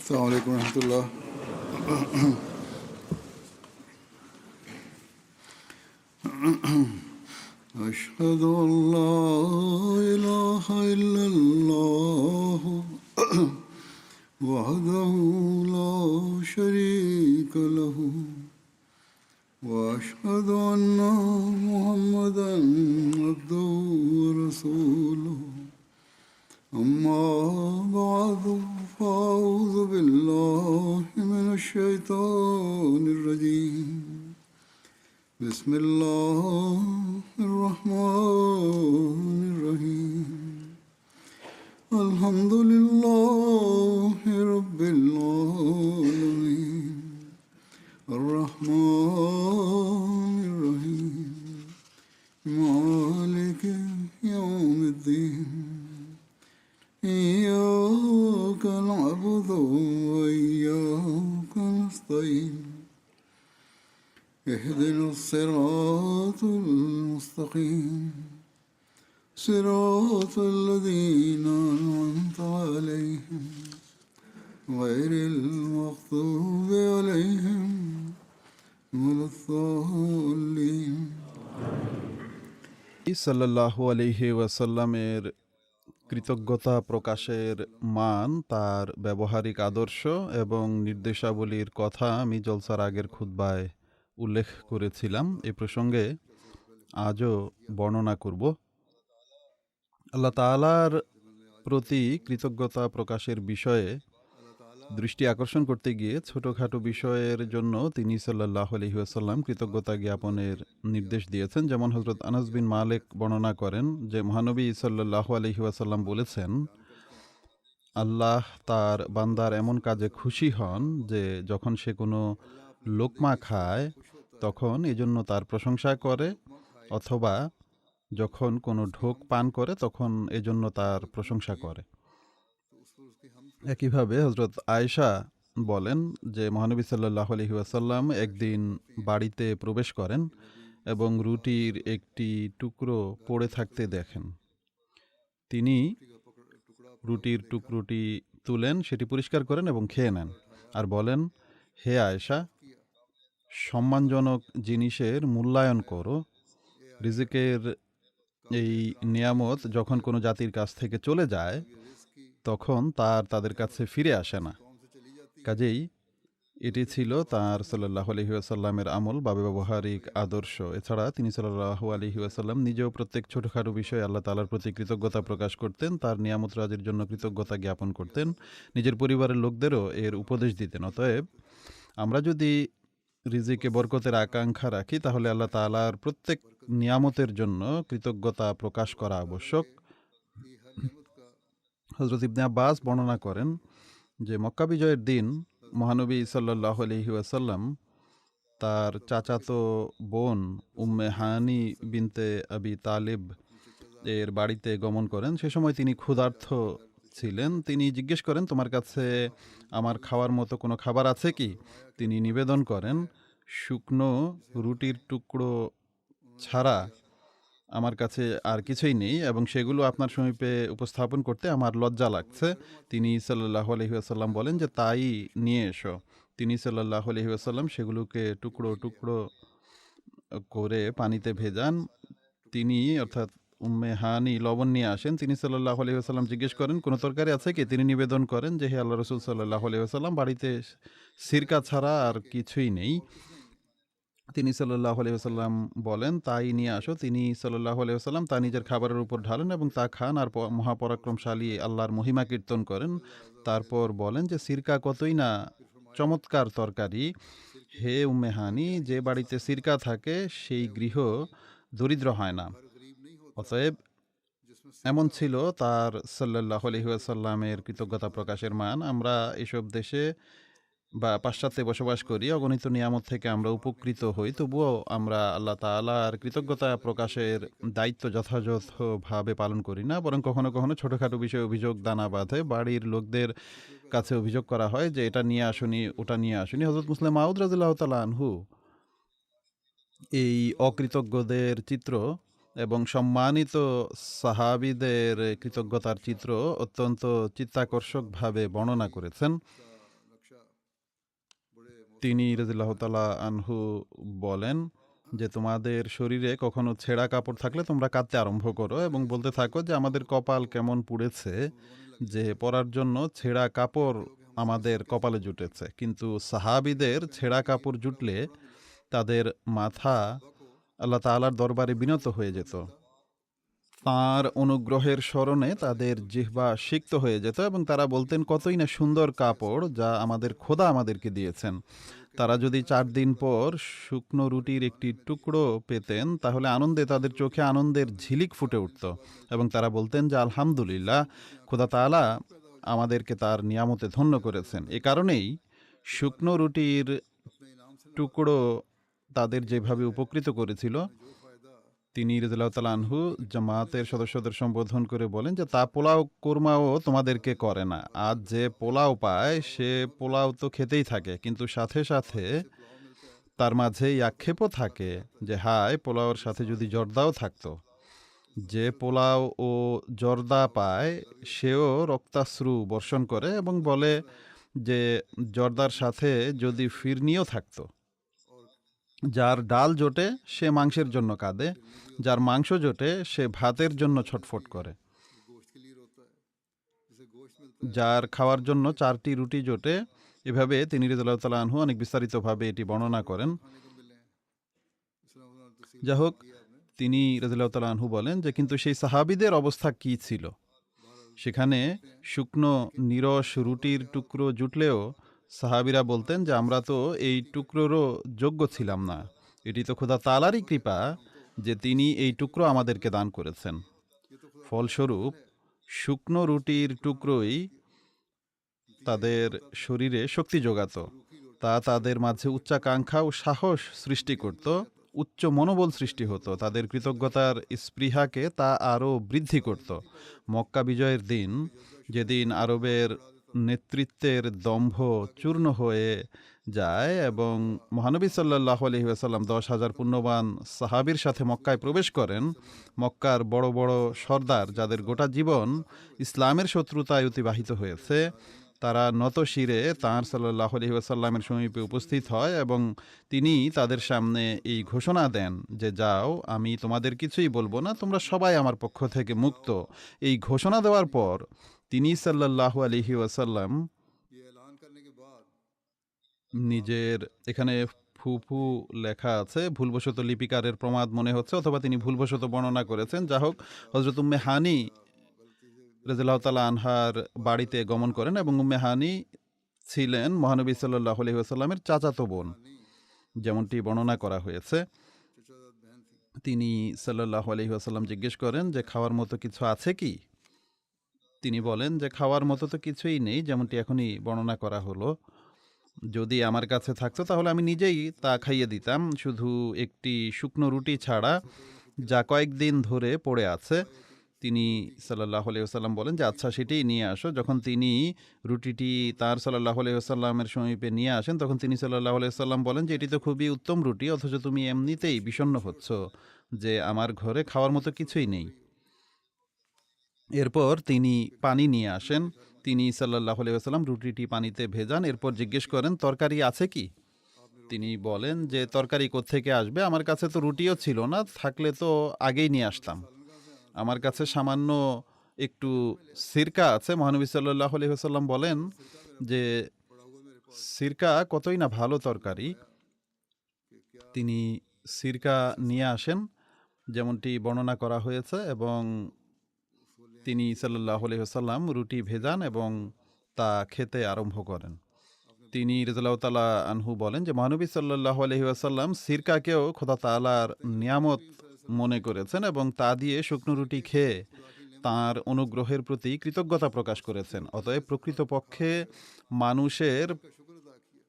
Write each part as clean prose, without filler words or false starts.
السلام عليكم ورحمة الله. أشهد أن لا إله إلا الله وحده لا شريك له وأشهد أن محمدا عبده ورسوله أما بعد فأعوذ بالله من الشيطان الرجيم بسم الله الرحمن الرحيم الحمد لله رب العالمين الرحمن الرحيم مالك يوم الدين إياك نعبد وإياك نستعين اهدنا الصراط المستقيم صراط الذين أنعمت عليهم غير المغضوب عليهم ولا الضالين. সাল্লাল্লাহু আলাইহি ওয়াসাল্লামের কৃতজ্ঞতা প্রকাশের মান, তার ব্যবহারিক আদর্শ এবং নির্দেশাবলীর কথা আমি জলসার আগের খুতবায় উল্লেখ করেছিলাম। এ প্রসঙ্গে আজও বর্ণনা করব। আল্লাহ তাআলার প্রতি কৃতজ্ঞতা প্রকাশের বিষয়ে দৃষ্টি আকর্ষণ করতে গিয়ে ছোটোখাটো বিষয়ের জন্য তিনি সাল্লাল্লাহু আলাইহি ওয়াসাল্লাম কৃতজ্ঞতা জ্ঞাপনের নির্দেশ দিয়েছেন। যেমন হযরত আনাস বিন মালিক বর্ণনা করেন যে মহানবী সাল্লাল্লাহু আলাইহি ওয়াসাল্লাম বলেছেন, আল্লাহ তার বান্দার এমন কাজে খুশি হন যে যখন সে কোনো লোকমা খায় তখন এজন্য তার প্রশংসা করে, অথবা যখন কোনো ঢোক পান করে তখন এজন্য তার প্রশংসা করে। একইভাবে হযরত আয়েশা বলেন যে মহানবী সাল্লাল্লাহু আলাইহি ওয়াসাল্লাম একদিন বাড়িতে প্রবেশ করেন এবং রুটির একটি টুকরো পড়ে থাকতে দেখেন। তিনি রুটির টুকরোটি তুলেন, সেটি পরিষ্কার করেন এবং খেয়ে নেন আর বলেন, হে আয়েশা, সম্মানজনক জিনিসের মূল্যায়ন করো। রিজিকের এই নিয়ামত যখন কোনো জাতির কাছ থেকে চলে যায় তখন তাদের কাছে ফিরে আসে না। কাজেই এটি ছিল তাঁর সাল্লাল্লাহু আলাইহি ওয়াসাল্লামের আমল বা ব্যবহারিক আদর্শ। এছাড়া তিনি সাল্লাল্লাহু আলাইহি ওয়াসাল্লাম নিজেও প্রত্যেক ছোটোখাটো বিষয়ে আল্লাহ তাআলার প্রতি কৃতজ্ঞতা প্রকাশ করতেন, তার নিয়ামত রাজির জন্য কৃতজ্ঞতা জ্ঞাপন করতেন, নিজের পরিবারের লোকদেরও এর উপদেশ দিতেন। অতএব আমরা যদি রিজিকে বরকতের আকাঙ্ক্ষা রাখি তাহলে আল্লাহ তাআলার প্রত্যেক নিয়ামতের জন্য কৃতজ্ঞতা প্রকাশ করা আবশ্যক। হযরত ইবনে আব্বাস বর্ণনা করেন যে মক্কা বিজয়ের দিন মহানবী সাল্লাল্লাহু আলাইহি ওয়াসাল্লাম তার চাচাতো বোন উম্মে হানি বিনতে আবি তালিব এর বাড়িতে গমন করেন। সে সময় তিনি ক্ষুধার্ত ছিলেন। তিনি জিজ্ঞেস করেন, তোমার কাছে আমার খাওয়ার মতো কোনো খাবার আছে কি? তিনি নিবেদন করেন, শুকনো রুটির টুকরো ছাড়া আমার কাছে আর কিছুই নেই এবং সেগুলো আপনার সমীপে উপস্থাপন করতে আমার লজ্জা লাগছে। তিনি সাল্লাল্লাহু আলাইহি ওয়াসাল্লাম বলেন যে তাই নিয়ে এসো। তিনি সাল্লাল্লাহু আলাইহি ওয়াসাল্লাম সেগুলোকে টুকরো টুকরো করে পানিতে ভেজান। তিনি অর্থাৎ উম্মে হানি লবণ নিয়ে আসেন। তিনি সাল্লাল্লাহু আলাইহি ওয়াসাল্লাম জিজ্ঞেস করেন, কোনো তরকারি আছে কি? তিনি নিবেদন করেন যে হে আল্লাহ রাসূল সাল্লাল্লাহু আলাইহি ওয়াসাল্লাম, বাড়িতে সিরকা ছাড়া আর কিছুই নেই। তিনি সাল্লাল্লাহু আলাইহি ওয়াসাল্লাম বলেন, তাই নিয়ে আসো। তিনি সাল্লাল্লাহু আলাইহি ওয়াসাল্লাম তা নিজের খাবারের উপর ঢালেন এবং তা খান আর মহাপরাক্রমশালী আল্লাহর মহিমা কীর্তন করেন। তারপর বলেন যে সিরকা কতই না চমৎকার তরকারি। হে উম্মে হানি, যে বাড়িতে সিরকা থাকে সেই গৃহ দরিদ্র হয় না। অতএব এমন ছিল তার সাল্লাল্লাহু আলাইহি ওয়াসাল্লামের কৃতজ্ঞতা প্রকাশের মান। আমরা এসব দেশে বা পাশ্চাত্যে বসবাস করি, অগণিত নিয়ামত থেকে আমরা উপকৃত হই, তবুও আমরা আল্লাহ তাআলার কৃতজ্ঞতা প্রকাশের দায়িত্ব যথাযথভাবে পালন করি না, বরং কখনো কখনো ছোটোখাটো বিষয়ে অভিযোগ দানা বাঁধে। বাড়ির লোকদের কাছে অভিযোগ করা হয় যে এটা নিয়ে আসুনি, ওটা নিয়ে আসুনি। হযরত মুসলিম মাউদ রাদিয়াল্লাহু তাআলা আনহু এই অকৃতজ্ঞদের চিত্র এবং সম্মানিত সাহাবীদের কৃতজ্ঞতার চিত্র অত্যন্ত চিত্তাকর্ষকভাবে বর্ণনা করেছেন। তিনি রাদিয়াল্লাহু তাআলা আনহু বলেন যে তোমাদের শরীরে কখনো ছেঁড়া কাপড় থাকলে তোমরা কাঁদতে আরম্ভ করো এবং বলতে থাকো যে আমাদের কপাল কেমন পুড়েছে যে পরার জন্য ছেঁড়া কাপড় আমাদের কপালে জুটেছে। কিন্তু সাহাবীদের ছেঁড়া কাপড় জুটলে তাদের মাথা আল্লাহ তাআলার দরবারে বিনত হয়ে যেত, তাঁর অনুগ্রহের স্মরণে তাদের জিহ্বা সিক্ত হয়ে যেত এবং তারা বলতেন কতই না সুন্দর কাপড় যা আমাদের খোদা আমাদেরকে দিয়েছেন। তারা যদি 4 দিন পর শুকনো রুটির একটি টুকরো পেতেন তাহলে আনন্দে তাদের চোখে আনন্দের ঝিলিক ফুটে উঠত এবং তারা বলতেন যে আলহামদুলিল্লাহ, খোদা তাআলা আমাদেরকে তার নিয়ামতে ধন্য করেছেন। এ কারণেই শুকনো রুটির টুকরো তাদের যেভাবে উপকৃত করেছিল, তিনি রাদিয়াল্লাহু তাআলা আনহু জামাতের সদস্যদের সম্বোধন করে বলেন যে তা পোলাও কোরমাও তোমাদেরকে করে না। আজ যে পোলাও পায় সে পোলাও তো খেতেই থাকে, কিন্তু সাথে সাথে তার মাঝে এই আক্ষেপও থাকে যে হায়, পোলাওর সাথে যদি জর্দাও থাকতো। যে পোলাও ও জর্দা পায় সেও রক্তাশ্রু বর্ষণ করে এবং বলে যে জর্দার সাথে যদি ফিরনিও থাকতো। যার ডাল জোটে সে মাংসের জন্য কাঁদে, যার মাংস জোটে সে ভাতের জন্য ছটফট করে, যার খাওয়ার জন্য 4টি রুটি জোটে। এভাবে তিনি রাদিয়াল্লাহু তাআলা আনহু অনেক বিস্তারিতভাবে এটি বর্ণনা করেন। যাই হোক, তিনি রাদিয়াল্লাহু তাআলা আনহু বলেন যে কিন্তু সেই সাহাবীদের অবস্থা কি ছিল? সেখানে শুকনো নিরস রুটির টুকরো জুটলেও সাহাবীরা বলতেন যে আমরা তো এই টুকরোরও যোগ্য ছিলাম না। এটি তো খোদা তাআলারই কৃপা যে তিনি এই টুকরো আমাদেরকে দান করেছেন। ফলস্বরূপ শুকনো রুটির টুকরোই তাদের শরীরে শক্তি যোগাত, তা তাদের মাঝে উচ্চাকাঙ্ক্ষা ও সাহস সৃষ্টি করত, উচ্চ মনোবল সৃষ্টি হতো, তাদের কৃতজ্ঞতার স্পৃহাকে তা আরও বৃদ্ধি করত। মক্কা বিজয়ের দিন, যেদিন আরবের নেতৃত্বের দম্ভ চূর্ণ হয়ে যায় এবং মহানবী সাল্লাল্লাহু আলাইহি ওয়াসাল্লাম 10,000 পুণ্যবান সাহাবীর সাথে মক্কায় প্রবেশ করেন, মক্কার বড় বড় সর্দার যাদের গোটা জীবন ইসলামের শত্রুতায় অতিবাহিত হয়েছে, তারা নত শিরে তাঁর সাল্লাল্লাহু আলাইহি ওয়াসাল্লামের সমীপে উপস্থিত হয় এবং তিনি তাদের সামনে এই ঘোষণা দেন যে যাও, আমি তোমাদের কিছুই বলবো না, তোমরা সবাই আমার পক্ষ থেকে মুক্ত। এই ঘোষণা দেওয়ার পর তিনি সাল্লাল্লাহু আলাইহি ওয়াসাল্লাম নিজের, এখানে ফুফু লেখা আছে, ভুলবশত লিপিকারের প্রমাদ মনে হচ্ছে, অথবা তিনি ভুলবশত বর্ণনা করেছেন। যা হোক, হযরত উম্মে হানি রাদিয়াল্লাহু তাআলা আনহার বাড়িতে গমন করেন এবং উম্মে হানি ছিলেন মহানবী সাল্লাল্লাহু আলাইহি ওয়াসাল্লামের চাচাতো বোন, যেমনটি বর্ণনা করা হয়েছে। তিনি সাল্লাল্লাহু আলাইহি ওয়াসাল্লাম জিজ্ঞেস করেন যে খাওয়ার মতো কিছু আছে কি? তিনি বলেন যে খাওয়ার মতো তো কিছুই নেই, যেমনটি এখনই বর্ণনা করা হলো। যদি আমার কাছে থাকতো তাহলে আমি নিজেই তা খাইয়ে দিতাম, শুধু একটি শুকনো রুটি ছাড়া যা কয়েকদিন ধরে পড়ে আছে। তিনি সাল্লাল্লাহু আলাইহি ওয়াসাল্লাম বলেন যে আচ্ছা, সেটাই নিয়ে আসো। যখন তিনি রুটিটি তার সাল্লাল্লাহু আলাইহি ওয়াসাল্লামের সমীপে নিয়ে আসেন, তখন তিনি সাল্লাল্লাহু আলাইহি ওয়াসাল্লাম বলেন যে এটি তো খুবই উত্তম রুটি, অথচ তুমি এমনিতেই বিষণ্ণ হচ্ছ যে আমার ঘরে খাওয়ার মতো কিছুই নেই। এরপর তিনি পানি নিয়ে আসেন, তিনি সাল্লাল্লাহু আলাইহি ওয়াসাল্লাম রুটিটি পানিতে ভেজান, এরপর জিজ্ঞেস করেন তরকারি আছে কি? তিনি বলেন যে তরকারি কোত্থেকে আসবে, আমার কাছে তো রুটিও ছিল না, থাকলে তো আগেই নিয়ে আসতাম। আমার কাছে সামান্য একটু সিরকা আছে। মহানবী সাল্লাল্লাহু আলাইহি ওয়াসাল্লাম বলেন যে সিরকা কতই না ভালো তরকারি। তিনি সিরকা নিয়ে আসেন যেমনটি বর্ণনা করা হয়েছে এবং তিনি সাল্লাল্লাহু আলাইহি ওয়াসাল্লাম রুটি ভেজান এবং তা খেতে আরম্ভ করেন। তিনি রাদিয়াল্লাহু তাআলা আনহু বলেন যে মহানবী সাল্লাল্লাহু আলাইহি ওয়াসাল্লাম সিরকাকেও খোদা তাআলার নিয়ামত মনে করেছেন এবং তা দিয়ে শুকনো রুটি খেয়ে তাঁর অনুগ্রহের প্রতি কৃতজ্ঞতা প্রকাশ করেছেন। অতএব প্রকৃতপক্ষে মানুষের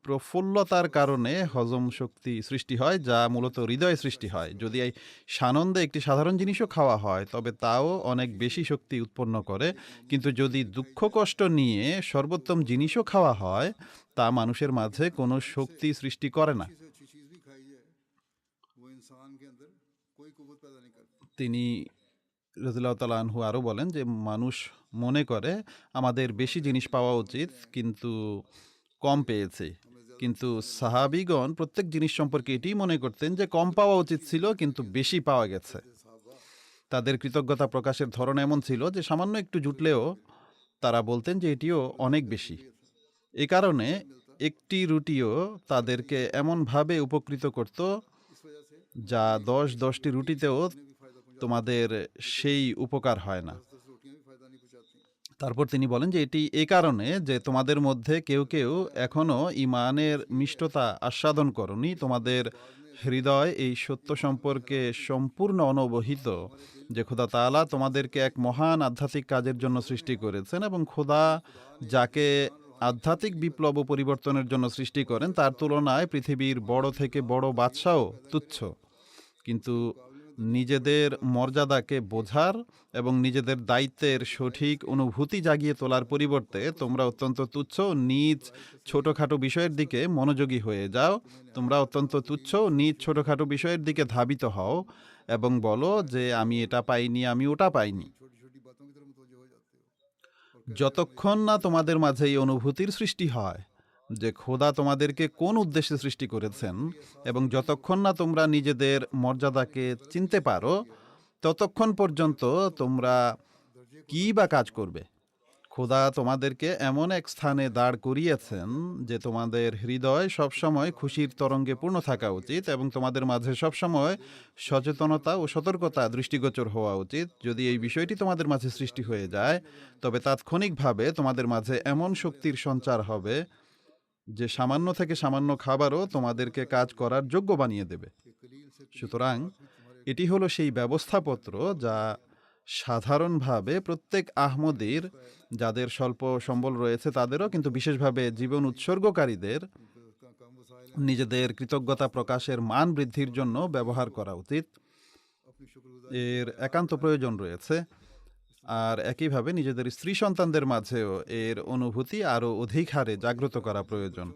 প্রফুল্লতার কারণে হজম শক্তি সৃষ্টি হয়, যা মূলত হৃদয়ে সৃষ্টি হয়। যদি এই সানন্দে একটি সাধারণ জিনিসও খাওয়া হয় তবে তাও অনেক বেশি শক্তি উৎপন্ন করে, কিন্তু যদি দুঃখ কষ্ট নিয়ে সর্বোত্তম জিনিসও খাওয়া হয় তা মানুষের মাঝে কোনো শক্তি সৃষ্টি করে না। তিনি রাদিয়াল্লাহু তাআলা আনহু আরও বলেন যে মানুষ মনে করে আমাদের বেশি জিনিস পাওয়া উচিত, কিন্তু কম পেয়েছে। কিন্তু সাহাবিগণ প্রত্যেক জিনিস সম্পর্কে এটিই মনে করতেন যে কম পাওয়া উচিত ছিল, কিন্তু বেশি পাওয়া গেছে। তাদের কৃতজ্ঞতা প্রকাশের ধরন এমন ছিল যে সামান্য একটু জুটলেও তারা বলতেন যে এটিও অনেক বেশি। এ কারণে একটি রুটিও তাদেরকে এমনভাবে উপকৃত করত যা 10টি রুটিতেও তোমাদের সেই উপকার হয় না। তারপর তিনি বলেন যে এটি এই কারণে যে তোমাদের মধ্যে কেউ কেউ এখনও ইমানের মিষ্টতা আস্বাদন করনি, তোমাদের হৃদয় এই সত্য সম্পর্কে সম্পূর্ণ অনবহিত যে খোদা তাআলা তোমাদেরকে এক মহান আধ্যাত্মিক কাজের জন্য সৃষ্টি করেছেন, এবং খোদা যাকে আধ্যাত্মিক বিপ্লব ও পরিবর্তনের জন্য সৃষ্টি করেন তার তুলনায় পৃথিবীর বড় থেকে বড় বাদশাও তুচ্ছ। কিন্তু নিজেদের মর্যাদাকে বোঝার এবং নিজেদের দায়িত্বের সঠিক অনুভূতি জাগিয়ে তোলার পরিবর্তে তোমরা অত্যন্ত তুচ্ছ নিজ ছোটোখাটো বিষয়ের দিকে মনোযোগী হয়ে যাও। তোমরা অত্যন্ত তুচ্ছ নিজ ছোটোখাটো বিষয়ের দিকে ধাবিত হও এবং বলো যে আমি এটা পাইনি, আমি ওটা পাইনি। যতক্ষণ না তোমাদের মাঝে এই অনুভূতির সৃষ্টি হয় যে খোদা তোমাদেরকে কোন উদ্দেশ্যে সৃষ্টি করেছেন, এবং যতক্ষণ না তোমরা নিজেদের মর্যাদাকে চিনতে পারো, ততক্ষণ পর্যন্ত তোমরা কি বা কাজ করবে। খোদা তোমাদেরকে এমন এক স্থানে দাঁড় করিয়েছেন যে তোমাদের হৃদয় সবসময় খুশির তরঙ্গে পূর্ণ থাকা উচিত, এবং তোমাদের মাঝে সবসময় সচেতনতা ও সতর্কতা দৃষ্টিগোচর হওয়া উচিত। যদি এই বিষয়টি তোমাদের মাঝে সৃষ্টি হয়ে যায়, তবে তাৎক্ষণিকভাবে তোমাদের মাঝে এমন শক্তির সঞ্চার হবে যে সামান্য থেকে সামান্য খাবারও তোমাদেরকে কাজ করার যোগ্য বানিয়ে দেবে। সুতরাং এটি হলো সেই ব্যবস্থাপত্র যা সাধারণভাবে প্রত্যেক আহমদীর, যাদের স্বল্প সম্বল রয়েছে তাদেরও, কিন্তু বিশেষভাবে জীবন উৎসর্গকারীদের নিজেদের কৃতজ্ঞতা প্রকাশের মান বৃদ্ধির জন্য ব্যবহার করা উচিত। এর একান্ত প্রয়োজন রয়েছে। আর একইভাবে নিজেদের স্ত্রী সন্তানদের মাঝেও এর অনুভূতি আরও অধিক হারে জাগ্রত করা প্রয়োজন,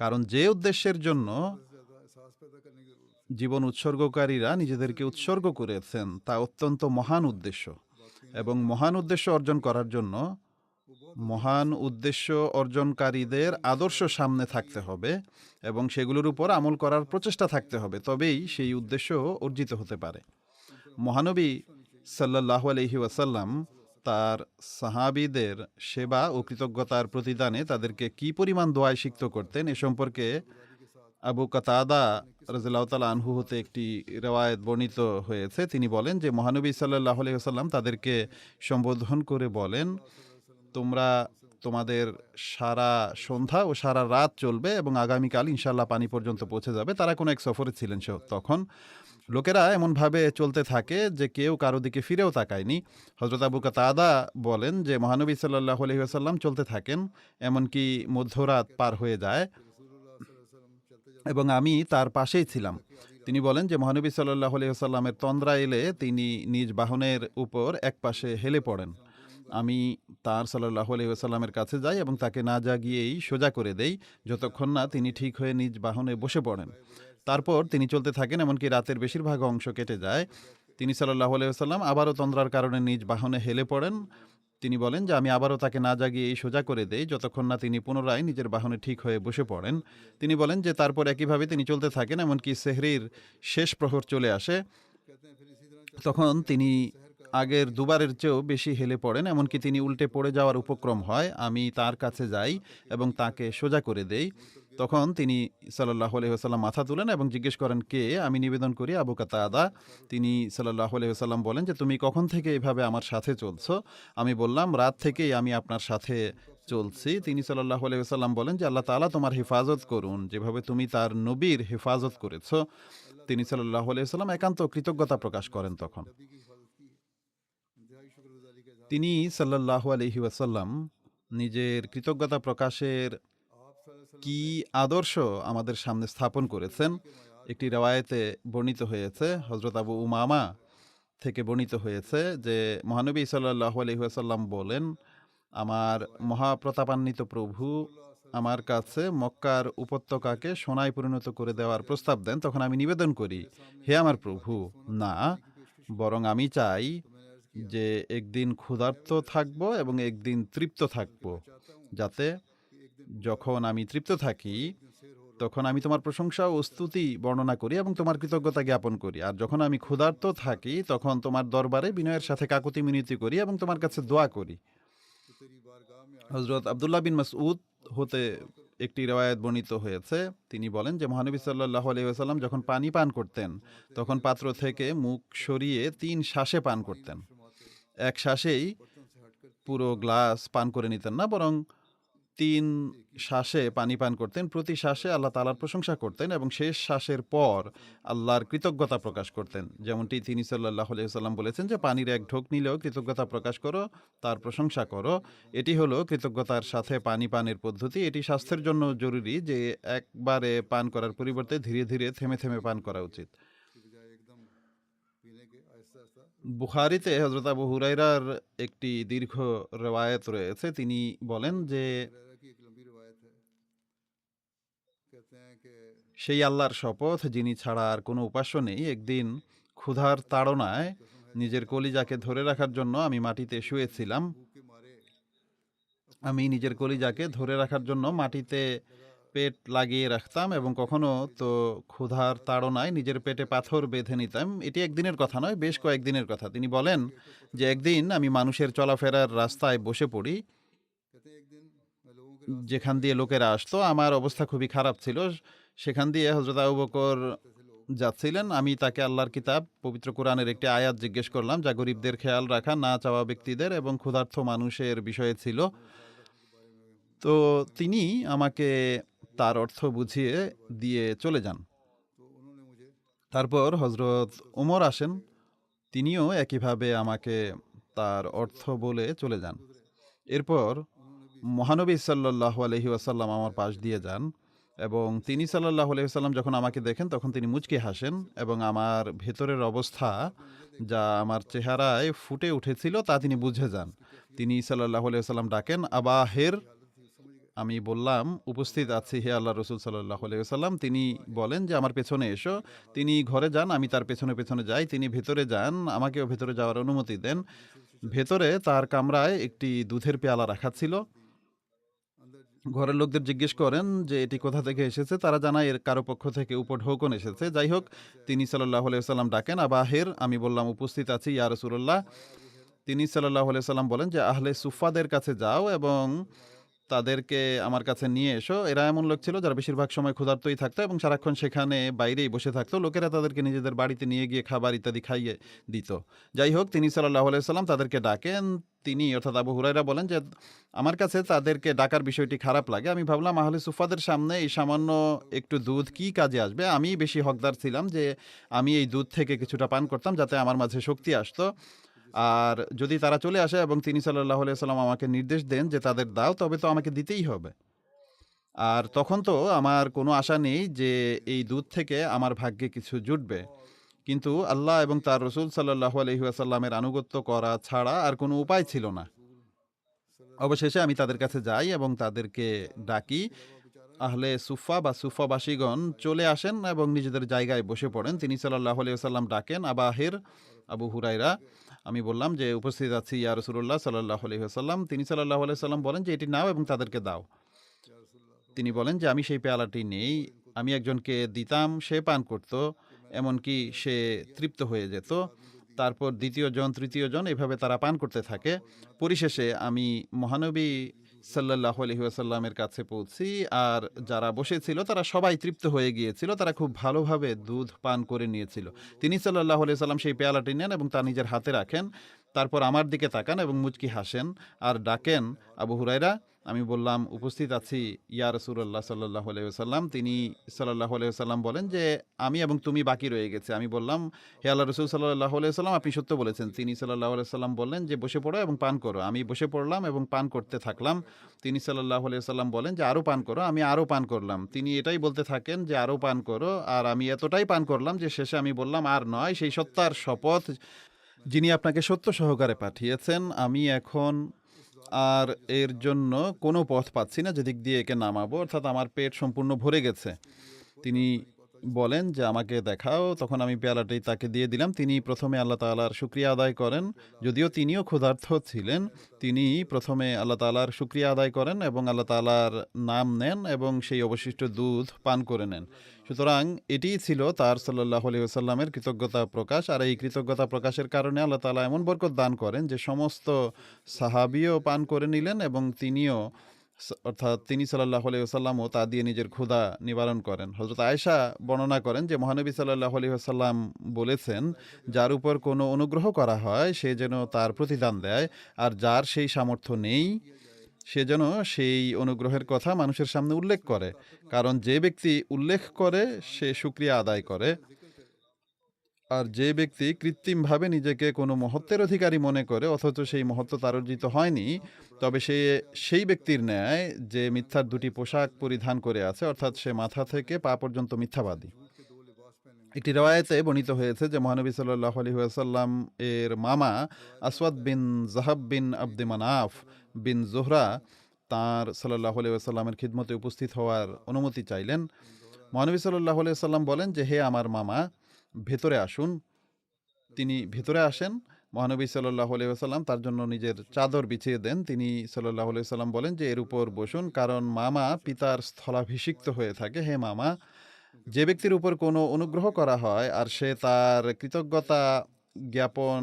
কারণ যে উদ্দেশ্যের জন্য জীবন উৎসর্গকারীরা নিজেদেরকে উৎসর্গ করেছেন তা অত্যন্ত মহান উদ্দেশ্য, এবং মহান উদ্দেশ্য অর্জন করার জন্য মহান উদ্দেশ্য অর্জনকারীদের আদর্শ সামনে থাকতে হবে এবং সেগুলোর উপর আমল করার প্রচেষ্টা থাকতে হবে, তবেই সেই উদ্দেশ্য অর্জিত হতে পারে। মহানবী সাল্লাল্লাহু আলাইহি ওয়াসাল্লাম তার সাহাবীদের সেবা ও কৃতজ্ঞতার প্রতিদানে তাদেরকে কি পরিমাণ দোয়ায় সিক্ত করতেন এ সম্পর্কে আবু কাতাদা রাদিয়াল্লাহু তাআলা আনহু হতে একটি রিওয়ায়াত বর্ণিত হয়েছে। তিনি বলেন যে মহানবী সাল্লাল্লাহু আলাইহি ওয়াসাল্লাম তাদেরকে সম্বোধন করে বলেন, তোমরা তোমাদের সারা সন্ধ্যা ও সারা রাত চলবে এবং আগামীকাল ইনশাআল্লাহ পানি পর্যন্ত পৌঁছে যাবে। তারা কোনো এক সফরে ছিলেন তখন। লোকেরা এমনভাবে চলতে থাকে যে কেউ কারো দিকে ফিরেও তাকায়নি। হযরত আবু কাতাদা বলেন যে মহানবী সাল্লাল্লাহু আলাইহি ওয়াসাল্লাম চলতে থাকেন, এমনকি মধ্যরাত পার হয়ে যায় এবং আমি তার পাশেই ছিলাম। তিনি বলেন যে মহানবী সাল্লাল্লাহু আলাইহি ওয়াসাল্লামের তন্দ্রা এলে তিনি নিজ বাহনের উপর এক পাশে হেলে পড়েন। আমি তার সাল্লাল্লাহু আলাইহি ওয়াসাল্লামের কাছে যাই এবং তাকে না জাগিয়েই সোজা করে দেই যতক্ষণ না তিনি ঠিক হয়ে নিজ বাহনে বসে পড়েন। তারপর তিনি চলতে থাকেন, এমনকি রাতের বেশিরভাগ অংশ কেটে যায়। তিনি সাল্লাল্লাহু আলাইহি ওয়াসাল্লাম আবারও তন্দ্রার কারণে নিজ বাহনে হেলে পড়েন। তিনি বলেন যে আমি আবারও তাকে না জাগিয়ে এই সোজা করে দেই যতক্ষণ না তিনি পুনরায় নিজের বাহনে ঠিক হয়ে বসে পড়েন। তিনি বলেন যে তারপর একইভাবে তিনি চলতে থাকেন, এমনকি সেহরির শেষ প্রহর চলে আসে। তখন তিনি আগের দুবারের চেয়েও বেশি হেলে পড়েন, এমনকি তিনি উল্টে পড়ে যাওয়ার উপক্রম হয়। আমি তার কাছে যাই এবং তাকে সোজা করে দেই। তখন তিনি সাল্লাল্লাহু আলাইহি ওয়াসাল্লাম মাথা তুলেন এবং জিজ্ঞেস করেন, কে? আমি নিবেদন করি, আবু কাতাদা। তিনি সাল্লাল্লাহু আলাইহি ওয়াসাল্লাম বলেন যে তুমি কখন থেকে এভাবে আমার সাথে চলছো? আমি বললাম, রাত থেকেই আমি আপনার সাথে চলছি। তিনি সাল্লাল্লাহু আলাইহি ওয়াসাল্লাম বলেন যে আল্লাহ তাআলা তোমার হেফাজত করুন যেভাবে তুমি তার নবীর হেফাজত করেছো। তিনি সাল্লাল্লাহু আলাইহি ওয়াসাল্লাম একান্ত কৃতজ্ঞতা প্রকাশ করেন। তখন তিনি সাল্লাল্লাহু আলাইহি ওয়াসাল্লাম নিজের কৃতজ্ঞতা প্রকাশের কি আদর্শ আমাদের সামনে স্থাপন করেছেন। একটি রিওয়ায়াতে বর্ণিত হয়েছে, হযরত আবু উমামা থেকে বর্ণিত হয়েছে যে মহানবী সাল্লাল্লাহু আলাইহি ওয়াসাল্লাম বলেন, আমার মহাপ্রতাপান্বিত প্রভু আমার কাছে মক্কার উপত্যকাকে সোনায় পরিণত করে দেওয়ার প্রস্তাব দেন। তখন আমি নিবেদন করি, হে আমার প্রভু, না, বরং আমি চাই যে একদিন ক্ষুধার্ত থাকব এবং একদিন তৃপ্ত থাকব, যাতে যখন আমি তৃপ্ত থাকি তখন আমি তোমার প্রশংসা ও স্তুতি বর্ণনা করি এবং তোমার কৃতজ্ঞতা জ্ঞাপন করি। আর যখন আমি ক্ষুধার্ত থাকি তখন তোমার দরবারে বিনয়ের সাথে কাকুতি মিনতি করি এবং তোমার কাছে দোয়া করি। হজরত আবদুল্লাহ বিন মাসউদ হতে একটি রেওয়ায়াত বর্ণিত হয়েছে, তিনি বলেন যে মহানবী সাল্লাল্লাহু আলাইহি ওয়াসাল্লাম যখন পানি পান করতেন তখন পাত্র থেকে মুখ সরিয়ে 3 শ্বাসে পান করতেন। এক শ্বাসেই পুরো গ্লাস পান করে নিতেন না, বরং 3 শ্বাসে পানি পান করতেন। প্রতি শ্বাসে আল্লাহ তাআলার প্রশংসা করতেন এবং শেষ শ্বাসের পর আল্লাহর কৃতজ্ঞতা প্রকাশ করতেন। যেমনটি তিনি সাল্লাল্লাহু আলাইহি ওয়াসাল্লাম বলেছেন যে পানির এক ঢোক নিলেও কৃতজ্ঞতা প্রকাশ করো, তার প্রশংসা করো। এটি হলো কৃতজ্ঞতার সাথে পানি পানের পদ্ধতি। এটি স্বাস্থ্যের জন্য জরুরি যে একবারে পান করার পরিবর্তে ধীরে ধীরে থেমে থেমে পান করা উচিত। বুখারীতে হযরত আবু হুরায়রার একটি দীর্ঘ রওয়ায়াত রয়েছে। তিনি বলেন যে সেই আল্লাহর শপথ যিনি ছাড়া আর কোনো উপাস্য নেই, একদিন ক্ষুধার তাড়নায় নিজের কলিজাকে ধরে রাখার জন্য আমি মাটিতে শুয়েছিলাম। আমি নিজের কলিজাকে ধরে রাখার জন্য মাটিতে পেট লাগিয়ে রাখতাম এবং কখনো তো ক্ষুধার তাড়নায় নিজের পেটে পাথর বেঁধে নিতাম। এটি একদিনের কথা নয়, বেশ কয়েকদিনের কথা। তিনি বলেন যে একদিন আমি মানুষের চলাফেরার রাস্তায় বসে পড়ি যেখান দিয়ে লোকেরা আসতো। আমার অবস্থা খুবই খারাপ ছিল। সেখান দিয়ে হযরত আবু বকর যাচ্ছিলেন। আমি তাকে আল্লাহর কিতাব পবিত্র কোরআনের একটি আয়াত জিজ্ঞেস করলাম যা গরিবদের খেয়াল রাখা, না চাওয়া ব্যক্তিদের এবং ক্ষুধার্ত মানুষের বিষয়ে ছিল। তো তিনি আমাকে তার অর্থ বুঝিয়ে দিয়ে চলে যান। তারপর হযরত ওমর আসেন, তিনিও একইভাবে আমাকে তার অর্থ বলে চলে যান। এরপর মহানবী সাল্লাল্লাহু আলাইহি ওয়াসাল্লাম আমার পাশ দিয়ে যান এবং তিনি সাল্লাল্লাহু আলাইহি ওয়াসাল্লাম যখন আমাকে দেখেন তখন তিনি মুচকি হাসেন এবং আমার ভেতরের অবস্থা যা আমার চেহারায় ফুটে উঠেছিল তা তিনি বুঝে যান। তিনি সাল্লাল্লাহু আলাইহি ওয়াসাল্লাম ডাকেন, আবা হের। আমি বললাম, উপস্থিত আছি হে আল্লাহ রসুল সাল্লাল্লাহু আলাইহি ওয়াসাল্লাম। তিনি বলেন যে আমার পেছনে এসো। তিনি ঘরে যান, আমি তার পেছনে পেছনে যাই। তিনি ভেতরে যান, আমাকেও ভেতরে যাওয়ার অনুমতি দেন। ভেতরে তার কামরায় একটি দুধের পেয়ালা রাখা ছিল। ঘরের লোকদের জিজ্ঞেস করেন যে এটি কোথা থেকে এসেছে। তারা জানায় এর কারো পক্ষ থেকে উপঢৌকন এসেছে। যাই হোক, তিনি সাল্লাল্লাহু আলাইহি ওয়াসাল্লাম ডাকেন, আবা হের। আমি বললাম, উপস্থিত আছি ইয়া রাসূলুল্লাহ। তিনি সাল্লাল্লাহু আলাইহি ওয়াসাল্লাম বলেন যে আহলে সুফাদের কাছে যাও এবং তাদেরকে আমার কাছে নিয়ে এসো। এরা এমন লোক ছিল যারা বেশিরভাগ সময় ক্ষুধার্তই থাকতো এবং সারাক্ষণ সেখানে বাইরেই বসে থাকতো। লোকেরা তাদেরকে নিজেদের বাড়িতে নিয়ে গিয়ে খাবার ইত্যাদি খাইয়ে দিত। যাই হোক, তিনি সাল্লাল্লাহু আলাইহি ওয়াসাল্লাম তাদেরকে ডাকেন। তিনি অর্থাৎ আবু হুরায়রা বলেন যে আমার কাছে তাদেরকে ডাকার বিষয়টি খারাপ লাগে। আমি ভাবলাম আহলে সুফাদের সামনে এই সামান্য একটু দুধ কি কাজে আসবে। আমি বেশি হকদার ছিলাম যে আমি এই দুধ থেকে কিছুটা পান করতাম যাতে আমার মাঝে শক্তি আসতো। আর যদি তারা চলে আসে এবং তিনি সাল্লাল্লাহু আলাইহি ওয়াসাল্লাম আমাকে নির্দেশ দেন যে তাদের দাও, তবে তো আমাকে দিতেই হবে। আর তখন তো আমার কোনো আশা নেই যে এই দুধ থেকে আমার ভাগ্যে কিছু জুটবে। কিন্তু আল্লাহ এবং তার রসুল সাল্লাল্লাহু আলাইহি ওয়াসাল্লামের আনুগত্য করা ছাড়া আর কোনো উপায় ছিল না। অবশেষে আমি তাদের কাছে যাই এবং তাদেরকে ডাকি। আহলে সুফা বা সুফাবাসীগণ চলে আসেন এবং নিজেদের জায়গায় বসে পড়েন। তিনি সাল্লাল্লাহু আলাইহি ওয়াসাল্লাম ডাকেন, আবা হের, আবু হুরায়রা। আমি বললাম যে উপস্থিত আছি ইয়া রাসূলুল্লাহ সাল্লাল্লাহু আলাইহি ওয়াসাল্লাম। তিনি সাল্লাল্লাহু আলাইহি ওয়াসাল্লাম বলেন যে এটি নাও এবং তাদেরকে দাও। তিনি বলেন যে আমি সেই পেয়ালাটি নেই। আমি একজনকে দিতাম, সে পান করত, এমনকি সে তৃপ্ত হয়ে যেত। তারপর দ্বিতীয় জন, তৃতীয় জন, এভাবে তারা পান করতে থাকে। পরিশেষে আমি মহানবী সাল্লাল্লাহু আলাইহি ওয়াসাল্লামের কাছে পৌঁছি। আর যারা বসেছিল তারা সবাই তৃপ্ত হয়ে গিয়েছিল। তারা খুব ভালোভাবে দুধ পান করে নিয়েছিল। তিনি সাল্লাল্লাহু আলাইহি ওয়াসাল্লাম সেই পেয়ালাটি নেন এবং তা নিজের হাতে রাখেন। তারপর আমার দিকে তাকান এবং মুচকি হাসেন আর ডাকেন, আবু হুরায়রা। আমি বললাম, উপস্থিত আছি ইয়া রাসূলুল্লাহ সাল্লাল্লাহু আলাইহি ওয়াসাল্লাম। তিনি সাল্লাল্লাহু আলাইহি ওয়াসাল্লাম বলেন যে আমি এবং তুমি বাকি রয়ে গেছে। আমি বললাম, হে আল্লাহ রসুল সাল্লাল্লাহু আলাইহি ওয়াসাল্লাম, আপনি সত্য বলেছেন। তিনি সাল্লাল্লাহু আলাইহি ওয়াসাল্লাম বললেন যে বসে পড়ো এবং পান করো। আমি বসে পড়লাম এবং পান করতে থাকলাম। তিনি সাল্লাল্লাহু আলাইহি ওয়াসাল্লাম বলেন যে আরও পান করো। আমি আরও পান করলাম। তিনি এটাই বলতে থাকেন যে আরও পান করো। আর আমি এতটাই পান করলাম যে শেষে আমি বললাম, আর নয়, সেই সত্তার শপথ যিনি আপনাকে সত্য সহকারে পাঠিয়েছেন, আমি এখন আর এর জন্য কোনো পথ পাচ্ছি না যেদিক দিয়ে একে নামাবো, অর্থাৎ আমার পেট সম্পূর্ণ ভরে গেছে। তিনি বলেন যে আমাকে দেখাও। তখন আমি পেয়ালাটি তাকে দিয়ে দিলাম। তিনি প্রথমে আল্লাহ তাআলার শুকরিয়া আদায় করেন। যদিও তিনিও ক্ষুধার্ত ছিলেন, তিনি প্রথমে আল্লাহ তাআলার শুকরিয়া আদায় করেন এবং আল্লাহ তাআলার নাম নেন এবং সেই অবশিষ্ট দুধ পান করে নেন। সুতরাং এটিই ছিল তার সাল্লাল্লাহু আলাইহি ওয়াসাল্লামের কৃতজ্ঞতা প্রকাশ। আর এই কৃতজ্ঞতা প্রকাশের কারণে আল্লাহ তাআলা এমন বরকত দান করেন যে সমস্ত সাহাবীও পান করে নিলেন এবং তিনিও অর্থাৎ তিনি সাল্লাল্লাহু আলাইহি ওয়াসাল্লামও তা দিয়ে নিজের ক্ষুধা নিবারণ করেন। হযরত আয়েশা বর্ণনা করেন যে মহানবী সাল্লাল্লাহু আলাইহি ওয়াসাল্লাম বলেছেন, যার উপর কোনো অনুগ্রহ করা হয় সে যেন তার প্রতিদান দেয়, আর যার সেই সামর্থ্য নেই সে যেন সেই অনুগ্রহের কথা মানুষের সামনে উল্লেখ করে, কারণ যে ব্যক্তি উল্লেখ করে সে শুকরিয়া আদায় করে, আর যে ব্যক্তি কৃত্রিমভাবে নিজেকে কোনো মহত্বের অধিকারী মনে করে অথচ সেই মহত্ব তার অর্জিত হয়নি, তবে সে সেই ব্যক্তির ন্যায় যে মিথ্যার দুটি পোশাক পরিধান করে আছে, অর্থাৎ সে মাথা থেকে পা পর্যন্ত মিথ্যাবাদী। একটি রওয়ায়েতে বর্ণিত হয়েছে যে মহানবী সাল্লাল্লাহু আলাইহি ওয়াসাল্লাম এর মামা আসওয়াদ বিন জাহাব বিন আব্দে মানাফ বিন জোহরা তাঁর সাল্লাল্লাহু আলাইহি ওয়াসাল্লামের খিদমতে উপস্থিত হওয়ার অনুমতি চাইলেন। মহানবী সাল্লাল্লাহু আলাইহি ওয়াসাল্লাম বলেন যে হে আমার মামা, ভেতরে আসুন। তিনি ভেতরে আসেন। মহানবী সাল্লাল্লাহু আলাইহি ওয়াসাল্লাম তার জন্য নিজের চাদর বিছিয়ে দেন। তিনি সাল্লাল্লাহু আলাইহি ওয়াসাল্লাম বলেন যে এর উপর বসুন, কারণ মামা পিতার স্থলাভিষিক্ত হয়ে থাকে। হে মামা, যে ব্যক্তির উপর কোনো অনুগ্রহ করা হয় আর সে তার কৃতজ্ঞতা জ্ঞাপন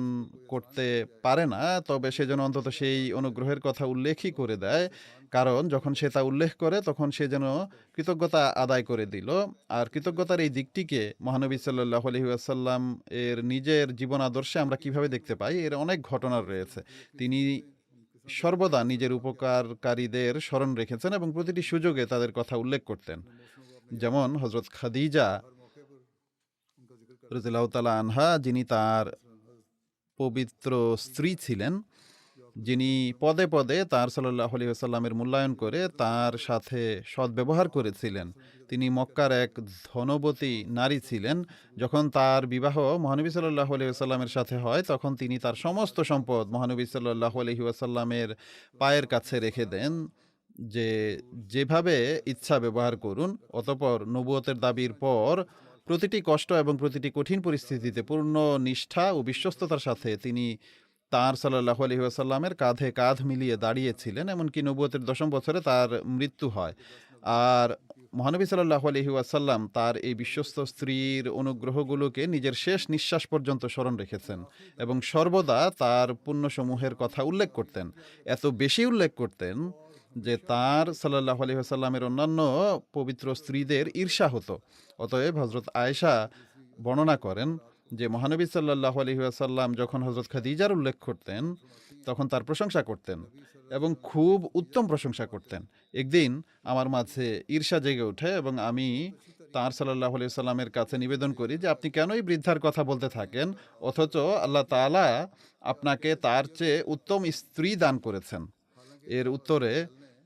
করতে পারে না, তবে সে যেন অন্তত সেই অনুগ্রহের কথা উল্লেখই করে দেয়, কারণ যখন সে তা উল্লেখ করে তখন সে যেন কৃতজ্ঞতা আদায় করে দিল। আর কৃতজ্ঞতার এই দিকটিকে মহানবী সাল্লাল্লাহু আলাইহি ওয়াসাল্লাম এর নিজের জীবন আদর্শে আমরা কিভাবে দেখতে পাই, এর অনেক ঘটনা রয়েছে। তিনি সর্বদা নিজের উপকারকারীদের স্মরণ রেখেছেন এবং প্রতিটি সুযোগে তাদের কথা উল্লেখ করতেন। যেমন হজরত খাদিজা রাদিয়াল্লাহু তাআলা আনহা, যিনি তার পবিত্র স্ত্রী ছিলেন, যিনি পদে পদে তার সাল্লাল্লাহু আলাইহি ওয়াসাল্লামের মূল্যায়ন করে তার সাথে সদ্ব্যবহার করেছিলেন। তিনি মক্কার এক ধনবতী নারী ছিলেন। যখন তার বিবাহ মহানবী সাল্লাল্লাহু আলাইহি ওয়াসাল্লামের সাথে হয় তখন তিনি তার সমস্ত সম্পদ মহানবী সাল্লাল্লাহু আলাইহি ওয়াসাল্লামের পায়ের কাছে রেখে দেন যে যেভাবে ইচ্ছা ব্যবহার করুন। অতঃপর নবুয়তের দাবির পর প্রতিটি কষ্ট এবং প্রতিটি কঠিন পরিস্থিতিতে পূর্ণ নিষ্ঠা ও বিশ্বস্ততার সাথে তিনি তাঁর সাল্লাল্লাহু আলাইহি ওয়াসাল্লামের কাঁধে কাঁধ মিলিয়ে দাঁড়িয়েছিলেন, এমনকি নবুয়তের 10ম বছরে তার মৃত্যু হয়। আর মহানবী সাল্লাল্লাহু আলাইহি ওয়াসাল্লাম তার এই বিশ্বস্ত স্ত্রীর অনুগ্রহগুলোকে নিজের শেষ নিঃশ্বাস পর্যন্ত স্মরণ রেখেছেন এবং সর্বদা তার পুণ্যসমূহের কথা উল্লেখ করতেন। এত বেশি উল্লেখ করতেন যে তার সাল্লাল্লাহু আলাইহি ওয়াসাল্লামের অন্যান্য পবিত্র স্ত্রীদের ঈর্ষা হতো। অতএব হযরত আয়েশা বর্ণনা করেন যে মহানবী সাল্লাল্লাহু আলাইহি ওয়াসাল্লাম যখন হযরত খাদিজার উল্লেখ করতেন তখন তার প্রশংসা করতেন এবং খুব উত্তম প্রশংসা করতেন। একদিন আমার মাঝে ঈর্ষা জেগে ওঠে এবং আমি তাঁর সাল্লাল্লাহু আলাইহি ওয়াসাল্লামের কাছে নিবেদন করি যে আপনি কেন এই বৃদ্ধার কথা বলতে থাকেন, অথচ আল্লাহ তাআলা আপনাকে তার চেয়ে উত্তম স্ত্রী দান করেছেন। এর উত্তরে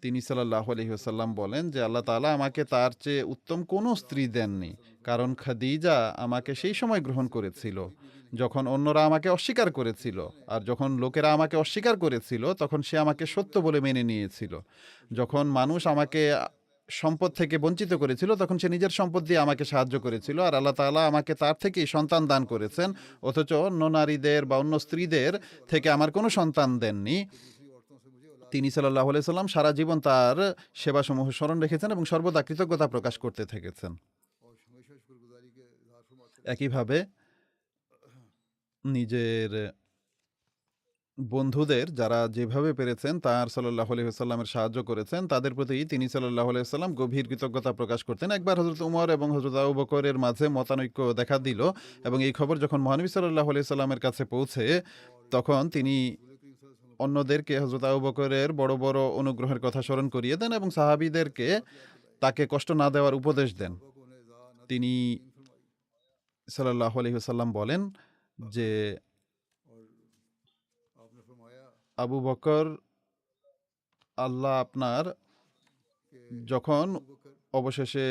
তিনি সাল্লাল্লাহু আলাইহি ওয়াসাল্লাম বলেন যে আল্লাহ তাআলা আমাকে তার চেয়ে উত্তম কোনো স্ত্রী দেননি, কারণ খাদিজা আমাকে সেই সময় গ্রহণ করেছিল যখন অন্যরা আমাকে অস্বীকার করেছিল, আর যখন লোকেরা আমাকে অস্বীকার করেছিল তখন সে আমাকে সত্য বলে মেনে নিয়েছিল। যখন মানুষ আমাকে সম্পদ থেকে বঞ্চিত করেছিল তখন সে নিজের সম্পদ দিয়ে আমাকে সাহায্য করেছিল, আর আল্লাহ তাআলা আমাকে তার থেকেই সন্তান দান করেছেন, অথচ অন্য নারীদের বা অন্য স্ত্রীদের থেকে আমার কোনো সন্তান দেননি। তিনি সাল্লাল্লাহু আলাইহি সাল্লাম সারা জীবন তার সেবাসমূহ স্মরণ রেখেছেন এবং সর্বদা কৃতজ্ঞতা প্রকাশ করতে থেকেছেন। একইভাবে নিজের বন্ধুদের যারা যেভাবে পেরেছেন তার সাল্লাল্লাহু আলাইহি ওয়াসাল্লামের সাহায্য করেছেন তাদের প্রতি তিনি সাল্লাল্লাহু আলাইহি ওয়াসাল্লাম গভীর কৃতজ্ঞতা প্রকাশ করতেন। একবার হযরত উমর এবং হযরত আবু বকরের মাঝে মতানৈক্য দেখা দিল এবং এই খবর যখন মহানবী সাল্লাল্লাহু আলাইহি ওয়াসাল্লামের কাছে পৌঁছে তখন তিনি অন্যদেরকে হযরত আবু বকরের বড় বড় অনুগ্রহের কথা স্মরণ করিয়ে দেন এবং সাহাবীদেরকে তাকে কষ্ট না দেওয়ার উপদেশ দেন। তিনি সাল্লাল্লাহু আলাইহি ওয়াসাল্লাম বলেন যে আবু বকর, আল্লাহ আপনার যখন অবশেষে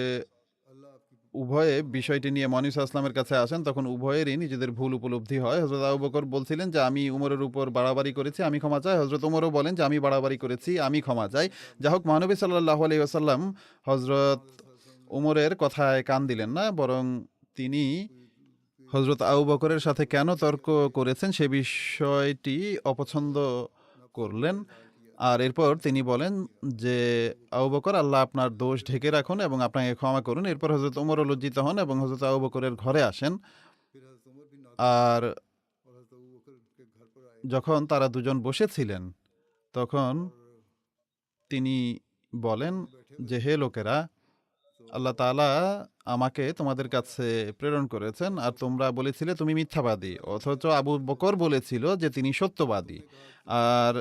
উভয়ে বিষয়টি নিয়ে মহানবী সাল্লাল্লাহু আলাইহি ওয়াসাল্লামের কাছে আসেন তখন উভয়েরই নিজেদের ভুল উপলব্ধি হয়। হযরত আবু বকর বলছিলেন যে আমি উমরের উপর বাড়াবাড়ি করেছি, আমি ক্ষমা চাই। হযরত উমরও বলেন যে আমি বাড়াবাড়ি করেছি, আমি ক্ষমা চাই। যাই হোক, মহানবী সাল্লাল্লাহু আলাইহি ওয়াসাল্লাম হযরত উমরের কথায় কান দিলেন না, বরং তিনি হজরত আবু বকরের সাথে কেন তর্ক করেছেন সে বিষয়টি অপছন্দ করলেন। আর এরপর তিনি বলেন যে আবু বকর, আল্লাহ আপনার দোষ ঢেকে রাখুন এবং আপনাকে ক্ষমা করুন। এরপর হজরত উমরও লজ্জিত হন এবং হজরত আবু বকরের ঘরে আসেন। আর যখন তারা দুজন বসেছিলেন তখন তিনি বলেন যে হে লোকেরা, আল্লাহ তাআলা আমাকে তোমাদের কাছে প্রেরণ করেছেন আর তোমরা বলেছিলে তুমি মিথ্যাবাদী, অথচ আবু বকর বলেছিল যে তিনি সত্যবাদী, আর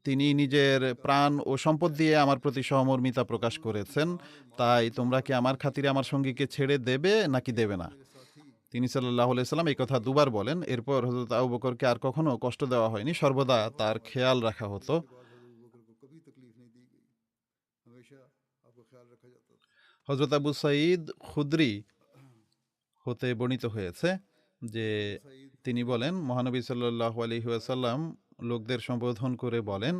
তিনি নিজের প্রাণ ও সম্পদ দিয়ে আমার প্রতি সহমর্মিতা প্রকাশ করেছেন। তাই তোমরা কি আমার খাতিরে আমার সঙ্গীকে ছেড়ে দেবে নাকি দেবে না? তিনি সাল্লাল্লাহু আলাইহি সাল্লাম এই কথা দুবার বলেন। এরপর হযরত আবু বকরকে আর কখনো কষ্ট দেওয়া হয়নি, সর্বদা তার খেয়াল রাখা হতো। হযরত আবু সাঈদ খুদরি হতে বর্ণিত হয়েছে যে তিনি বলেন, মহানবী সাল্লাল্লাহু আলাইহি ওয়াসাল্লাম লোকদের সম্বোধন করে বলেন,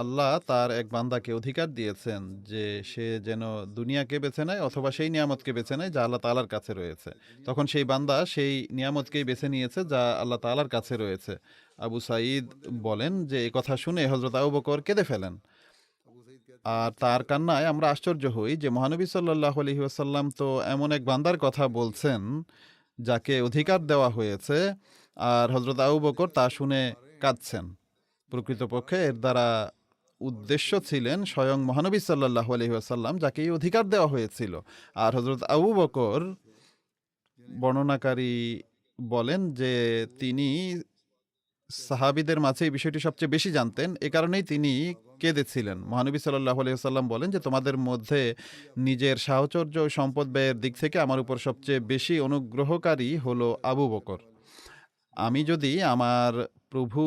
আল্লাহ তার এক বান্দাকে অধিকার দিয়েছেন যে সে যেন দুনিয়াকে বেছে নেয় অথবা সেই নিয়ামতকে বেছে নেয় যা আল্লাহ তাআলার কাছে রয়েছে। তখন সেই বান্দা সেই নিয়ামতকেই বেছে নিয়েছে যা আল্লাহ তাআলার কাছে রয়েছে। আবু সাঈদ বলেন যে এই কথা শুনে হযরত আবু বকর কেঁদে ফেলেন, আর তার কান্নায় আমরা আশ্চর্য হই যে মহানবী সাল্লাল্লাহু আলাইহি ওয়াসাল্লাম তো এমন এক বান্দার কথা বলছেন যাকে অধিকার দেওয়া হয়েছে, আর হযরত আবু বকর তা শুনে কাঁদছেন। প্রকৃতপক্ষে এর দ্বারা উদ্দেশ্য ছিলেন স্বয়ং মহানবী সাল্লাল্লাহু আলাইহি ওয়াসাল্লাম, যাকে এই অধিকার দেওয়া হয়েছিল। আর হযরত আবু বকর, বর্ণনাকারী বলেন যে তিনি সাহাবীদের মাঝে এই বিষয়টি সবচেয়ে বেশি জানতেন, এ কারণেই তিনি কেঁদেছিলেন। মহানবী সাল্লাল্লাহু আলাইহি ওয়াসাল্লাম বলেন যে তোমাদের মধ্যে নিজের সাহচর্য ও সম্পদ ব্যয়ের দিক থেকে আমার উপর সবচেয়ে বেশি অনুগ্রহকারী হলো আবু বকর। আমি যদি আমার প্রভু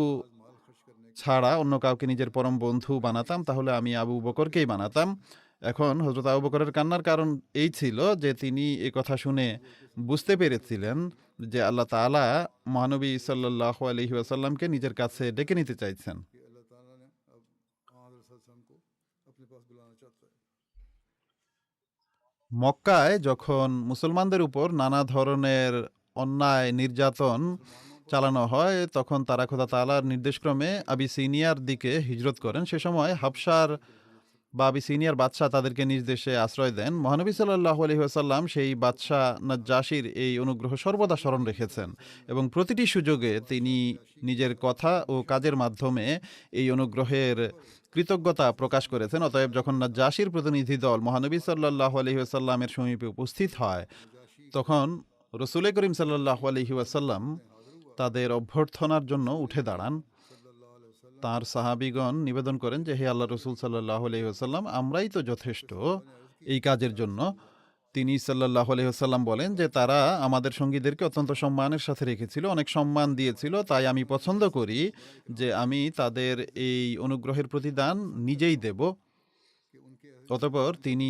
ছাড়া অন্য কাউকে নিজের পরম বন্ধু বানাতাম তাহলে আমি আবু বকরকেই বানাতাম। এখন হযরত আবু বকরের কান্নার কারণ এই ছিল যে তিনি এ কথা শুনে বুঝতে পেরেছিলেন যে আল্লাহ তাআলা মহানবী সাল্লাল্লাহু আলাইহি ওয়াসাল্লামকে নিজের কাছে ডেকে নিতে চাইছেন। মক্কায় যখন মুসলমানদের উপর নানা ধরনের অন্যায় নির্যাতন চালানো হয় তখন তারা খোদা তাআলার নির্দেশক্রমে আবিসিনিয়ার দিকে হিজরত করেন। সে সময় হাবশার বা আবিসিনিয়ার বাদশাহ তাদেরকে নিজ দেশে আশ্রয় দেন। মহানবী সাল্লাল্লাহু আলাইহি ওয়াসাল্লাম সেই বাদশাহ নাজ্জাশীর এই অনুগ্রহ সর্বদা স্মরণ রেখেছেন এবং প্রতিটি সুযোগে তিনি নিজের কথা ও কাজের মাধ্যমে এই অনুগ্রহের কৃতজ্ঞতা প্রকাশ করেছেন। অতএব যখন নাজ্জাশীর প্রতিনিধি দল মহানবী সাল্লাল্লাহু আলাইহি ওয়াসাল্লামের সমীপে উপস্থিত হয় তখন রসুল করিম সাল্লাল্লাহু আলাইহি ওয়াসাল্লাম তাদের অভ্যর্থনার জন্য উঠে দাঁড়ান। তার সাহাবীগণ নিবেদন করেন যে হে আল্লাহ রসুল সাল্লাল্লাহু আলাইহি ওয়াসাল্লাম, আমরাই তো যথেষ্ট এই কাজের জন্য। তিনি সাল্লাল্লাহু আলাইহি ওয়াসাল্লাম বলেন যে তারা আমাদের সঙ্গীদেরকে অত্যন্ত সম্মানের সাথে রেখেছিল, অনেক সম্মান দিয়েছিল, তাই আমি পছন্দ করি যে আমি তাদের এই অনুগ্রহের প্রতিদান নিজেই দেব। অতঃপর তিনি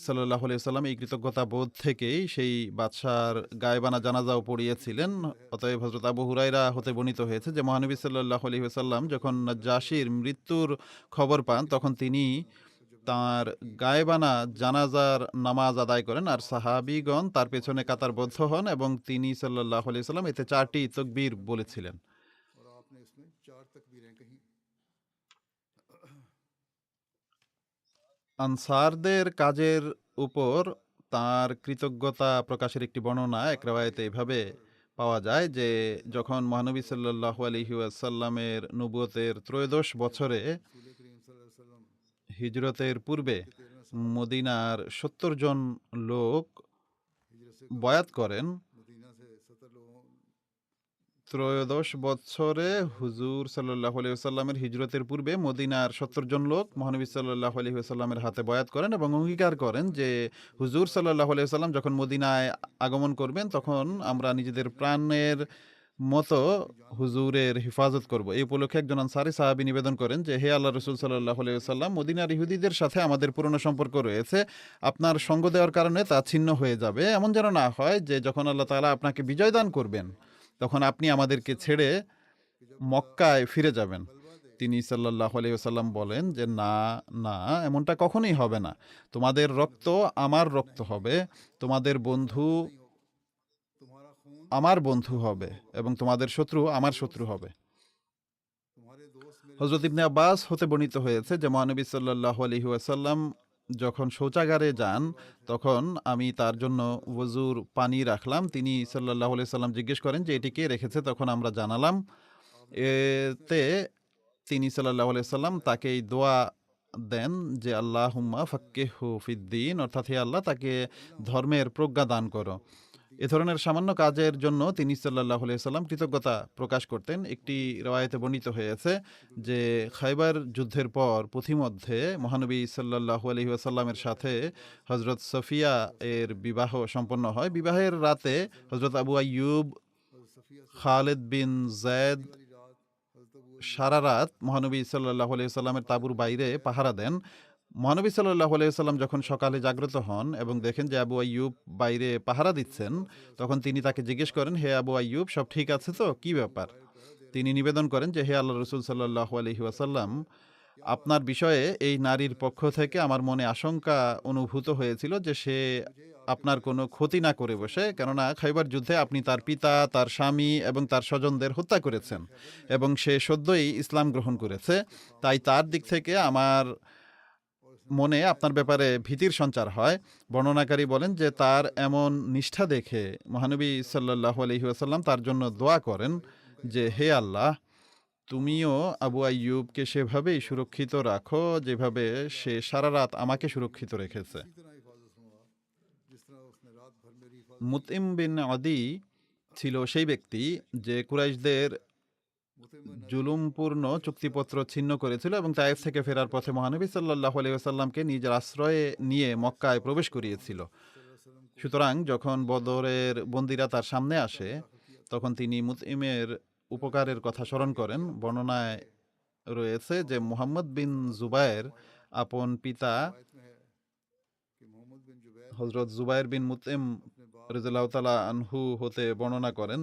সাল্লাল্লাহু আলাইহি ওয়াসাল্লাম এই কৃতজ্ঞতা বোধ থেকেই সেই বাদশার গায়েবানা জানাজাও পড়িয়েছিলেন। অতএব হযরত আবু হুরায়রা হতে বর্ণিত হয়েছে যে মহানবী সাল্লাল্লাহু আলাইহি ওয়াসাল্লাম যখন নাজ্জাশীর মৃত্যুর খবর পান তখন তিনি তার গায়েবানা জানাজার নামাজ আদায় করেন আর সাহাবীগণ তার পেছনে কাতারবদ্ধ হন এবং তিনি সাল্লাল্লাহু আলাইহি ওয়াসাল্লাম এতে 4টি তাকবীর বলেছিলেন। আনসারদের কাজের উপর তার কৃতজ্ঞতা প্রকাশের একটি বর্ণনা এক রিওয়ায়াতে এভাবে পাওয়া যায় যে যখন মহানবী সাল্লাল্লাহু আলাইহি ওয়াসাল্লামের নবুয়তের 13 বছরে হিজরতের পূর্বে মদিনার 70 জন লোক বয়াত করেন। 13 বছরে হুজুর সাল্লাল্লাহু আলাইহি ওয়াসাল্লামের হিজরতের পূর্বে মদিনার 70 জন লোক মহানবী সাল্লাল্লাহু আলাইহি ওয়াসাল্লামের হাতে বয়াত করেন এবং অঙ্গীকার করেন যে হুজুর সাল্লাল্লাহু আলাইহি ওয়াসাল্লাম যখন মদিনায় আগমন করবেন তখন আমরা নিজেদের প্রাণের মতো হুজুরের হিফাজত করব। এই উপলক্ষে একজন আনসারী সাহাবী নিবেদন করেন যে হে আল্লাহ রাসূল সাল্লাল্লাহু আলাইহি ওয়াসাল্লাম, মদিনার ইহুদিদের সাথে আমাদের পুরনো সম্পর্ক রয়েছে, আপনার সঙ্গ দেওয়ার কারণে তা ছিন্ন হয়ে যাবে। এমন যেন না হয় যে যখন আল্লাহ তাআলা আপনাকে বিজয় দান করবেন তখন আপনি আমাদেরকে ছেড়ে মক্কায় ফিরে যাবেন। তিনি সাল্লাল্লাহু আলাইহি ওয়াসাল্লাম বলেন যে না না, এমনটা কখনোই হবে না। তোমাদের রক্ত আমার রক্ত হবে, তোমাদের বন্ধু तुम्हारा खून আমার বন্ধু হবে এবং তোমাদের শত্রু আমার শত্রু হবে। तुम्हारे दोस्त मेरे হযরত ইবনে আব্বাস হতে বর্ণিত হয়েছে যে মহানবী সাল্লাল্লাহু আলাইহি ওয়াসাল্লাম যখন শৌচাগারে যান তখন আমি তার জন্য ওযুর পানি রাখলাম। তিনি সাল্লাল্লাহু আলাইহি সাল্লাম জিজ্ঞেস করেন যে এটি কে রেখেছে, তখন আমরা জানালাম। এতে তিনি সাল্লাল্লাহু আলাইহি সাল্লাম তাকে এই দোয়া দেন যে আল্লাহুম্মা ফাক্কিহু ফিদ্দিন, অর্থাৎ হে আল্লাহ তাকে ধর্মের প্রজ্ঞা দান করো। এ ধরনের সামান্য কাজের জন্য তিনি সাল্লাল্লাহু আলাইহি সাল্লাম কৃতজ্ঞতা প্রকাশ করতেন। একটি রওয়ায়েতে বর্ণিত হয়েছে যে খায়বার যুদ্ধের পর পথিমধ্যে মহানবী সাল্লাল্লাহু আলাইহি ওয়াসাল্লামের সাথে হযরত সফিয়া এর বিবাহ সম্পন্ন হয়। বিবাহের রাতে হযরত আবু আইয়ুব, খালিদ বিন যায়েদ সারা রাত মহানবী সাল্লাল্লাহু আলাইহি ওয়াসাল্লামের তাঁবুর বাইরে পাহারা দেন। মহানবী সাল্লাল্লাহু আলাইহি ওয়াসাল্লাম যখন সকালে জাগ্রত হন এবং দেখেন যে আবু আইয়ুব বাইরে পাহারা দিচ্ছেন, তখন তিনি তাকে জিজ্ঞেস করেন, হে আবু আইয়ুব, সব ঠিক আছে তো, কি ব্যাপার? তিনি নিবেদন করেন যে হে আল্লাহ রসুল সাল্লাল্লাহু আলাইহি ওয়াসাল্লাম, আপনার বিষয়ে এই নারীর পক্ষ থেকে আমার মনে আশঙ্কা অনুভূত হয়েছিল যে সে আপনার কোনো ক্ষতি না করে বসে, কেননা খাইবার যুদ্ধে আপনি তার পিতা, তার স্বামী এবং তার স্বজনদের হত্যা করেছেন এবং সে সদ্যই ইসলাম গ্রহণ করেছে। তাই তার দিক থেকে আমার মনে আপনার ব্যাপারে ভীতির সঞ্চার হয়। বর্ণনাকারী বলেন যে তার এমন নিষ্ঠা দেখে মহানবী সাল্লাল্লাহু আলাইহি ওয়াসাল্লাম তার জন্য দোয়া করেন যে হে আল্লাহ, তুমিও আবু আইয়ুবকে সেভাবেই সুরক্ষিত রাখো যেভাবে সে সারা রাত আমাকে সুরক্ষিত রেখেছে। इसी तरह हिफाजत फरमा जिस तरह उसने रात भर मेरी हिफाजत মুতইম বিন আদি ছিল সেই ব্যক্তি যে কুরাইশদের জুলুমপূর্ণ চুক্তিপত্র ছিন্ন করেছিল এবং তায়েফ থেকে ফেরার পথে মহানবী সাল্লাল্লাহু আলাইহি ওয়াসাল্লামকে নিজের আশ্রয়ে নিয়ে মক্কায় প্রবেশ করিয়েছিল। সুতরাং যখন বদরের বন্দীরা তার সামনে আসে তখন তিনি মুতইমের উপকারের কথা স্মরণ করেন। বর্ণনায় রয়েছে যে মুহাম্মদ বিন জুবায়ের আপন পিতা में है कि मोहम्मद बिन जुबैर হযরত জুবায়ের বিন মুতইম রাদিয়াল্লাহু তাআলা আনহু হতে বর্ণনা করেন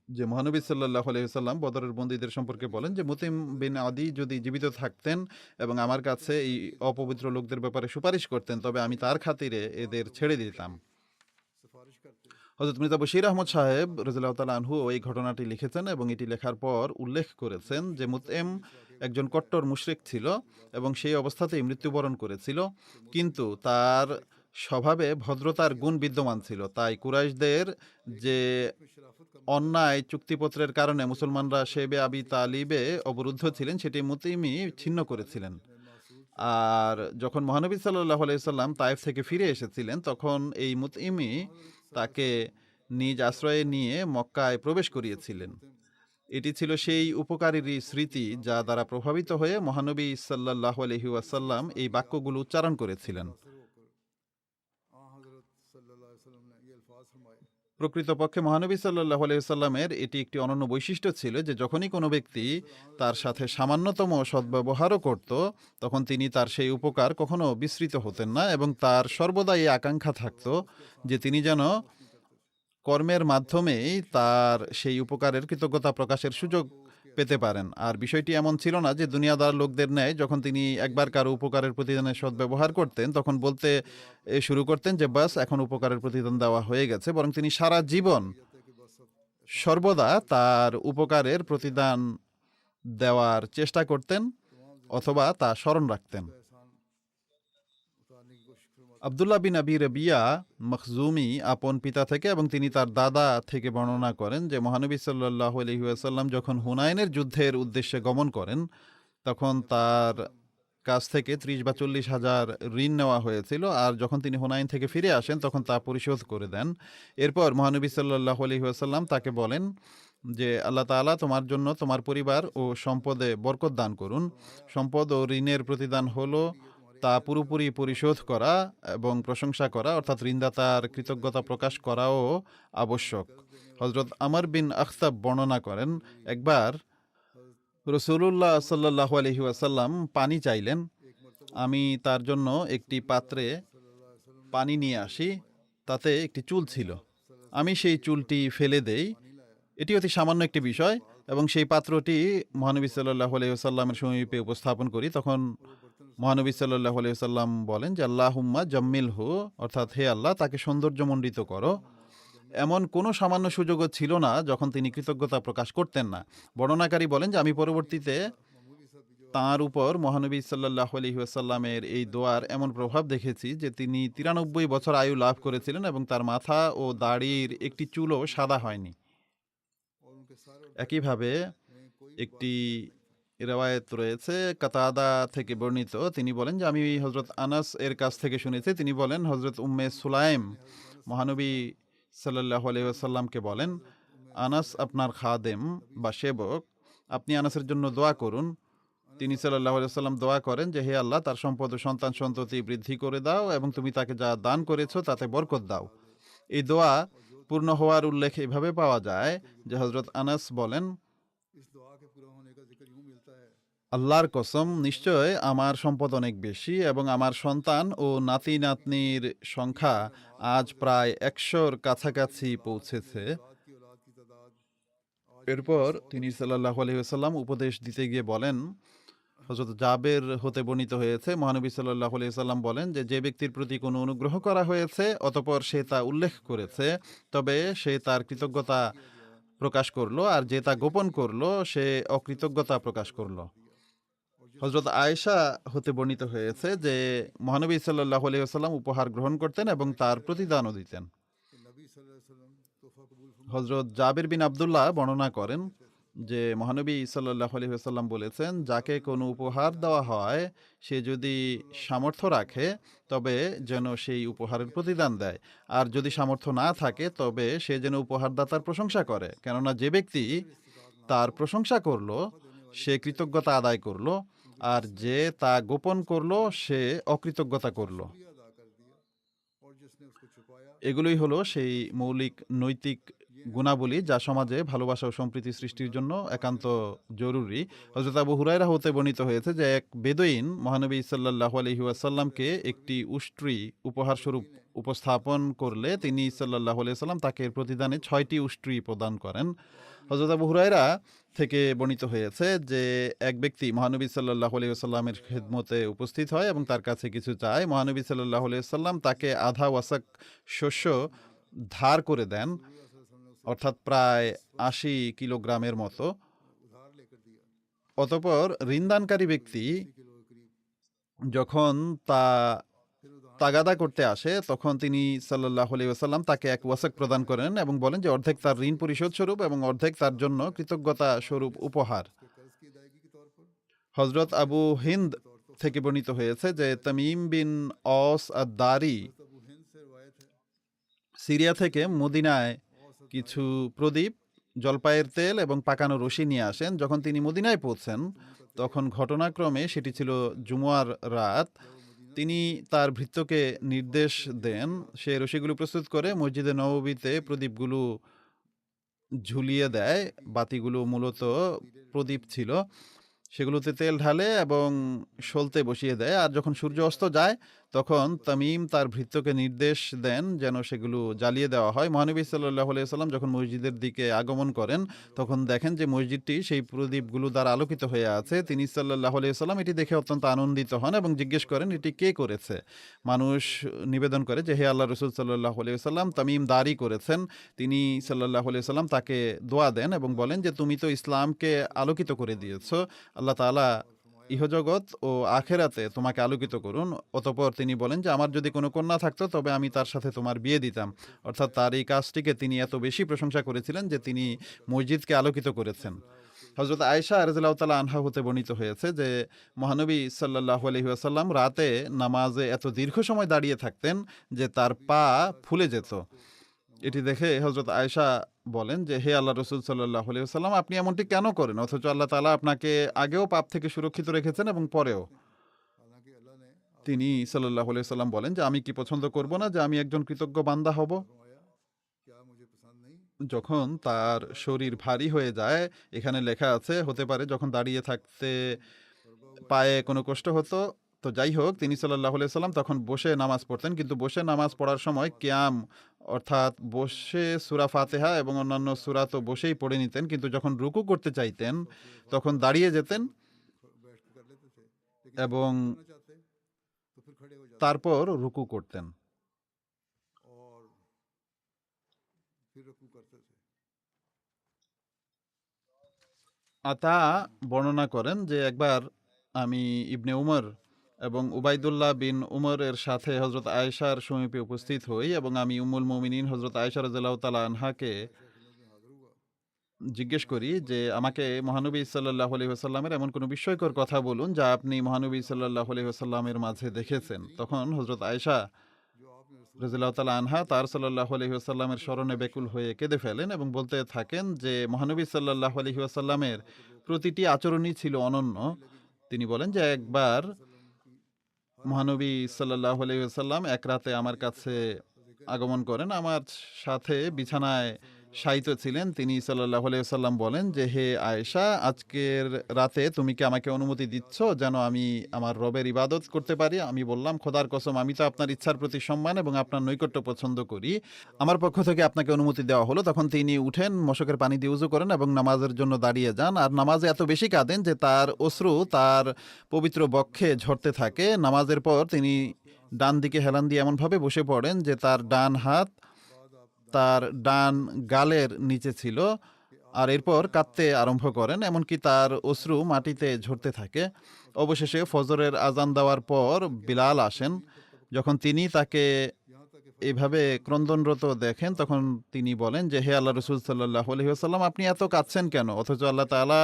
যে মহানবী সাল্লাল্লাহু আলাইহি ওয়াসাল্লাম বদরের বন্দীদের সম্পর্কে বলেন যে মুতইম বিন আদি যদি জীবিত থাকতেন এবং আমার কাছে এই অপবিত্র লোকদের ব্যাপারে সুপারিশ করতেন, তবে আমি তার খাতিরে এদের ছেড়ে দিতাম। सिफारिश करते হযরত মির্জা বশির আহমদ সাহেব রাদিয়াল্লাহু তাআলা আনহু এই ঘটনাটি লিখেছেন এবং এটি লেখার পর উল্লেখ করেছেন যে মুতইম একজন কট্টর মুশরিক ছিল এবং সেই অবস্থাতেই মৃত্যুবরণ করেছিল, কিন্তু তার স্বভাবে ভদ্রতার গুণ বিদ্যমান ছিল। তাই কুরাইশদের যে शराफत का অন্যায় চুক্তিপত্রের কারণে মুসলমানরা শেবে আবি তালিবে অবরুদ্ধ ছিলেন সেটি মুতইমই ছিন্ন করেছিলেন। আর যখন মহানবী সাল্লাল্লাহু আলাইহি সাল্লাম তায়েফ থেকে ফিরে এসেছিলেন তখন এই মুতইমই তাকে নিজ আশ্রয়ে নিয়ে মক্কায় প্রবেশ করিয়েছিলেন। এটি ছিল সেই উপকারীর স্মৃতি যা দ্বারা প্রভাবিত হয়ে মহানবী সাল্লাল্লাহু আলাইহি ওয়াসাল্লাম এই বাক্যগুলো উচ্চারণ করেছিলেন। हजरत सल्लल्लाहु अलैहि वसल्लम ने ये अल्फाज फरमाए প্রকৃতপক্ষে মহানবী সাল্লাল্লাহু আলাইহি সাল্লামের এটি একটি অনন্য বৈশিষ্ট্য ছিল যে যখনই কোনো ব্যক্তি তার সাথে সামান্যতম সদ্ব্যবহারও করত তখন তিনি তার সেই উপকার কখনো বিস্মৃত হতেন না এবং তার সর্বদা এই আকাঙ্ক্ষা থাকত যে তিনি যেন কর্মের মাধ্যমেই তার সেই উপকারের কৃতজ্ঞতা প্রকাশের সুযোগ পেতে পারেন। আর বিষয়টি এমন ছিল না যে দুনিয়াদার লোকদের ন্যায় যখন তিনি একবার কারো উপকারের প্রতিদানের সদ্ব্যবহার করতেন তখন বলতে শুরু করতেন যে বাস এখন উপকারের প্রতিদান দেওয়া হয়ে গেছে, বরং তিনি সারা জীবন সর্বদা তার উপকারের প্রতিদান দেওয়ার চেষ্টা করতেন অথবা তা স্মরণ রাখতেন। एहसान उतारने की कोशिश फरमाते আব্দুল্লাহ বিন আবি রবিয়া মখজুমি আপন পিতা থেকে এবং তিনি তার দাদা থেকে বর্ণনা করেন যে মহানবী সাল্লাল্লাহু আলাইহি ওয়াসাল্লাম যখন হুনাইনের যুদ্ধের উদ্দেশ্যে গমন করেন তখন তার কাছ থেকে ৩০ বা ৪০ হাজার ঋণ নেওয়া হয়েছিল, আর যখন তিনি হুনাইন থেকে ফিরে আসেন তখন তা পরিশোধ করে দেন। এরপর মহানবী সাল্লাল্লাহু আলাইহি ওয়াসাল্লাম তাকে বলেন যে আল্লাহ তাআলা তোমার জন্য তোমার পরিবার ও সম্পদে বরকত দান করুন। সম্পদ ও ঋণের প্রতিদান হলো তা পুরোপুরি পরিশোধ করা এবং প্রশংসা করা, অর্থাৎ ঋণদাতার কৃতজ্ঞতা প্রকাশ করাও আবশ্যক। হযরত আমর বিন আখতাব বর্ণনা করেন একবার রাসূলুল্লাহ সাল্লাল্লাহু আলাইহি ওয়াসাল্লাম পানি চাইলেন। আমি তার জন্য একটি পাত্রে পানি নিয়ে আসি, তাতে একটি চুল ছিল। আমি সেই চুলটি ফেলে দেই। এটি অতি সামান্য একটি বিষয়, এবং সেই পাত্রটি মহানবী সাল্লাল্লাহু আলাইহি ওয়াসাল্লামের সমীপে উপস্থাপন করি, তখন মহানবী সাল্লাল্লাহু আলাইহি ওয়াসাল্লাম বলেন যে আল্লাহুম্মা জাম্মিলহু, অর্থাৎ হে আল্লাহ তাকে সৌন্দর্যমণ্ডিত করো। এমন কোনো সামান্য সুযোগও ছিল না যখন তিনি কৃতজ্ঞতা প্রকাশ করতেন না। বর্ণনাকারী বলেন যে আমি পরবর্তীতে তাঁর উপর মহানবী সাল্লাল্লাহু আলাইহি ওয়াসাল্লামের এই দোয়ার এমন প্রভাব দেখেছি যে তিনি 93 বছর আয়ু লাভ করেছিলেন এবং তার মাথা ও দাড়ির একটি চুলও সাদা হয়নি। একইভাবে একটি রেওয়ায়েত রয়েছে কাতাদা থেকে বর্ণিত, তিনি বলেন যে আমি হজরত আনাস এর কাছ থেকে শুনেছি, তিনি বলেন হজরত উম্মে সুলাইম মহানবী সাল্লাল্লাহু আলাইহি ওয়াসাল্লামকে বলেন, আনাস আপনার খাদেম বা সেবক, আপনি আনাসের জন্য দোয়া করুন। তিনি সাল্লাল্লাহু আলাইহি ওয়াসাল্লাম দোয়া করেন যে হে আল্লাহ তার সম্পদ ও সন্তান সন্ততি বৃদ্ধি করে দাও এবং তুমি তাকে যা দান করেছো তাতে বরকত দাও। এই দোয়া পূর্ণ হওয়ার উল্লেখ এভাবে পাওয়া যায় যে হজরত আনাস বলেন, আল্লাহর কসম, নিশ্চয় আমার সম্পদ অনেক বেশি এবং আমার সন্তান ও নাতি নাতনির সংখ্যা আজ প্রায় 100-র কাছাকাছি পৌঁছেছে। এরপর তিনি সাল্লাল্লাহু আলাইহি ওয়াসাল্লাম উপদেশ দিতে গিয়ে বলেন, হযরত জাবের হতে বর্ণিত হয়েছে মহানবী সাল্লাল্লাহু আলাইহি ওয়াসাল্লাম বলেন যে ব্যক্তির প্রতি কোনো অনুগ্রহ করা হয়েছে অতঃপর সে তা উল্লেখ করেছে তবে সে তার কৃতজ্ঞতা প্রকাশ করলো, আর যে তা গোপন করলো সে অকৃতজ্ঞতা প্রকাশ করলো। হযরত আয়েশা হতে বর্ণিত হয়েছে যে মহানবী সাল্লাল্লাহু আলাইহি ওয়াসাল্লাম উপহার গ্রহণ করতেন এবং তার প্রতিদানও দিতেন। হযরত জাবির বিন আব্দুল্লাহ বর্ণনা করেন যে মহানবী সাল্লাল্লাহু আলাইহি ওয়াসাল্লাম বলেছেন, যাকে কোনো উপহার দেওয়া হয় সে যদি সামর্থ্য রাখে তবে যেন সেই উপহারের প্রতিদান দেয়, আর যদি সামর্থ্য না থাকে তবে সে যেন উপহারদাতার প্রশংসা করে, কেননা যে ব্যক্তি তার প্রশংসা করলো সে কৃতজ্ঞতা আদায় করলো, আর যে তা গোপন করলো সে অকৃতজ্ঞতা করলো। এগুলোই হলো সেই মৌলিক নৈতিক গুণাবলী যা সমাজে ভালোবাসা ও সম্প্রীতি সৃষ্টির জন্য একান্ত জরুরি। হযরত আবু হুরায়রা হতে বর্ণিত হয়েছে যে এক বেদুইন মহানবী সাল্লাল্লাহু আলাইহি ওয়াসাল্লামকে একটি উষ্ট্রি উপহার স্বরূপ উপস্থাপন করলে তিনি সাল্লাল্লাহু আলাইহি ওয়াসাল্লাম তাকে এর প্রতিদানে 6টি উষ্ট্রি প্রদান করেন। হযরত আবু হুরায়রা থেকে বর্ণিত হয়েছে যে এক ব্যক্তি মহানবী সাল্লাল্লাহু আলাইহি ওয়াসাল্লামের খেদমতে উপস্থিত হয় এবং তার কাছে কিছু চায়। মহানবী সাল্লাল্লাহু আলাইহি ওয়াসাল্লাম তাকে আধা ওয়াসাক শস্য ধার করে দেন, অর্থাৎ প্রায় 80 কিলোগ্রামের মতো। অতঃপর ঋণদানকারী ব্যক্তি যখন তা তাগাদা করতে আসে তখন তিনি সাল্লাল্লাহু আলাইহি ওয়াসাল্লাম তাকে এক ওয়াসাক প্রদান করেন এবং বলেন যে অর্ধেক তার ঋণ পরিশোধ স্বরূপ এবং অর্ধেক তার জন্য কৃতজ্ঞতা স্বরূপ উপহার। হযরত আবু হিন্দ থেকে বর্ণিত হয়েছে যে তামিম বিন অস আদ-দারি সিরিয়া থেকে মদিনায় কিছু প্রদীপ, জলপাইয়ের তেল এবং পাকানো রশি নিয়ে আসেন। যখন তিনি মদিনায় পৌঁছেন তখন ঘটনাক্রমে সেটি ছিল জুমার রাত। তিনি তার ভৃত্যকে নির্দেশ দেন সে রশিগুলো প্রস্তুত করে মসজিদে নববীতে প্রদীপগুলো ঝুলিয়ে দেয়। বাতিগুলো মূলত প্রদীপ ছিল, সেগুলোতে তেল ঢালে এবং সলতে বসিয়ে দেয়। আর যখন সূর্য অস্ত যায় তখন তামিম তার ভৃত্যকে নির্দেশ দেন যেন সেগুলো জ্বালিয়ে দেওয়া হয়। মহানবী সাল্লাল্লাহু আলাইহি ওয়াসাল্লাম যখন মসজিদের দিকে আগমন করেন তখন দেখেন যে মসজিদটি সেই প্রদীপগুলো দ্বারা আলোকিত হয়ে আছে। তিনি সাল্লাল্লাহু আলাইহি ওয়াসাল্লাম এটি দেখে অত্যন্ত আনন্দিত হন এবং জিজ্ঞেস করেন এটি কে করেছে। মানুষ নিবেদন করে যে হে আল্লাহ রাসূল সাল্লাল্লাহু আলাইহি ওয়াসাল্লাম, তামিম দারি করেছেন। তিনি সাল্লাল্লাহু আলাইহি ওয়াসাল্লাম তাকে দোয়া দেন এবং বলেন যে তুমি তো ইসলামকে আলোকিত করে দিয়েছো, আল্লাহ তাআলা ইহজগৎ ও আখেরাতে তোমাকে আলোকিত করুন। অতঃপর তিনি বলেন যে আমার যদি কোনো কন্যা থাকতো তবে আমি তার সাথে তোমার বিয়ে দিতাম। অর্থাৎ তার এই কাজটিকে তিনি এত বেশি প্রশংসা করেছিলেন যে তিনি মসজিদকে আলোকিত করেছেন। হযরত আয়েশা রাদিয়াল্লাহু তাআলা আনহা হতে বর্ণিত হয়েছে যে মহানবী সাল্লাল্লাহু আলাইহি ওয়াসাল্লাম রাতে নামাজে এত দীর্ঘ সময় দাঁড়িয়ে থাকতেন যে তার পা ফুলে যেত। এটি দেখে হযরত আয়েশা বলেন যে হে আল্লাহ রাসূল সাল্লাল্লাহু আলাইহি ওয়াসাল্লাম, আপনি এমনটি কেন করেন অথচ আল্লাহ তাআলা আপনাকে আগেও পাপ থেকে সুরক্ষিত রেখেছেন এবং পরেও? তিনি সাল্লাল্লাহু আলাইহি ওয়াসাল্লাম বলেন যে আমি কি পছন্দ করব না যে আমি একজন কৃতজ্ঞ বান্দা হব? যখন তার শরীর ভারী হয়ে যায়, এখানে লেখা আছে হতে পারে যখন দাঁড়িয়ে থাকতে পায়ে কোনো কষ্ট হতো তো যাই হোক, তিনি সাল্লাল্লাহু আলাইহি সাল্লাম তখন বসে নামাজ পড়তেন, কিন্তু বসে নামাজ পড়ার সময় কিয়াম অর্থাৎ বসে সূরা ফাতিহা এবং অন্যান্য সূরা তো বসেই পড়ে নিতেন, কিন্তু যখন রুকু করতে চাইতেন তখন দাঁড়িয়ে যেতেন बैठ के कर लेते थे, लेकिन এবং करना चाहते तो फिर खड़े हो जाते তারপর রুকু করতেন। और फिर रुकू करते थे। আতা বর্ণনা করেন যে একবার আমি ইবনে উমর এবং উবাইদুল্লাহ বিন উমরের সাথে হজরত আয়েশার সমীপে উপস্থিত হই এবং আমি উম্মুল মুমিনিন হজরত আয়েশা রাদিয়াল্লাহু তাআলা আনহাকে জিজ্ঞেস করি যে আমাকে মহানবী সাল্লাল্লাহু আলাইহি ওয়াসাল্লামের এমন কোনো বিস্ময়কর কথা বলুন যা আপনি মহানবী সাল্লাল্লাহু আলাইহি ওয়াসাল্লামের মাঝে দেখেছেন। তখন হজরত আয়েশা जो आपने रसूल রাদিয়াল্লাহু তাআলা আনহা তার সাল্লাল্লাহু আলাইহি ওয়াসাল্লামের স্মরণে ব্যাকুল হয়ে কেঁদে ফেলেন এবং বলতে থাকেন যে মহানবী সাল্লাল্লাহু আলাইহি ওয়াসাল্লামের প্রতিটি আচরণই ছিল অনন্য। তিনি বলেন যে একবার মহানবী সাল্লাল্লাহু আলাইহি ওয়াসাল্লাম এক রাতে আমার কাছে আগমন করেন, আমার সাথে বিছানায় শায়িত ছিলেন। তিনি সাল্লাল্লাহু আলাইহি ওয়াসাল্লাম বলেন যে হে আয়েশা, আজকের রাতে তুমি কি আমাকে অনুমতি দিচ্ছ যেন আমি আমার রবের ইবাদত করতে পারি? আমি বললাম, খোদার কসম, আমি তো আপনার ইচ্ছার প্রতি সম্মান এবং আপনার নৈকট্য পছন্দ করি, আমার পক্ষ থেকে আপনাকে অনুমতি দেওয়া হলো। তখন তিনি উঠেন, মশকের পানি দিয়ে উজু করেন এবং নামাজের জন্য দাঁড়িয়ে যান। আর নামাজে এত বেশি কাঁদেন যে তার অশ্রু তার পবিত্র বক্ষে ঝরতে থাকে। নামাজের পর তিনি ডান দিকে হেলান দিয়ে এমনভাবে বসে পড়েন যে তার ডান হাত তার ডান গালের নিচে ছিল, আর এরপর কাঁদতে আরম্ভ করেন, এমনকি তার অশ্রু মাটিতে ঝরতে থাকে। অবশেষে ফজরের আজান দেওয়ার পর বিলাল আসেন। যখন তিনি তাকে এভাবে ক্রন্দনরত দেখেন তখন তিনি বলেন যে হে আল্লাহ রসুল সাল্লাল্লাহু আলাইহি ওয়াসাল্লাম, আপনি এত কাঁদছেন কেন? অথচ আল্লাহ তাআলা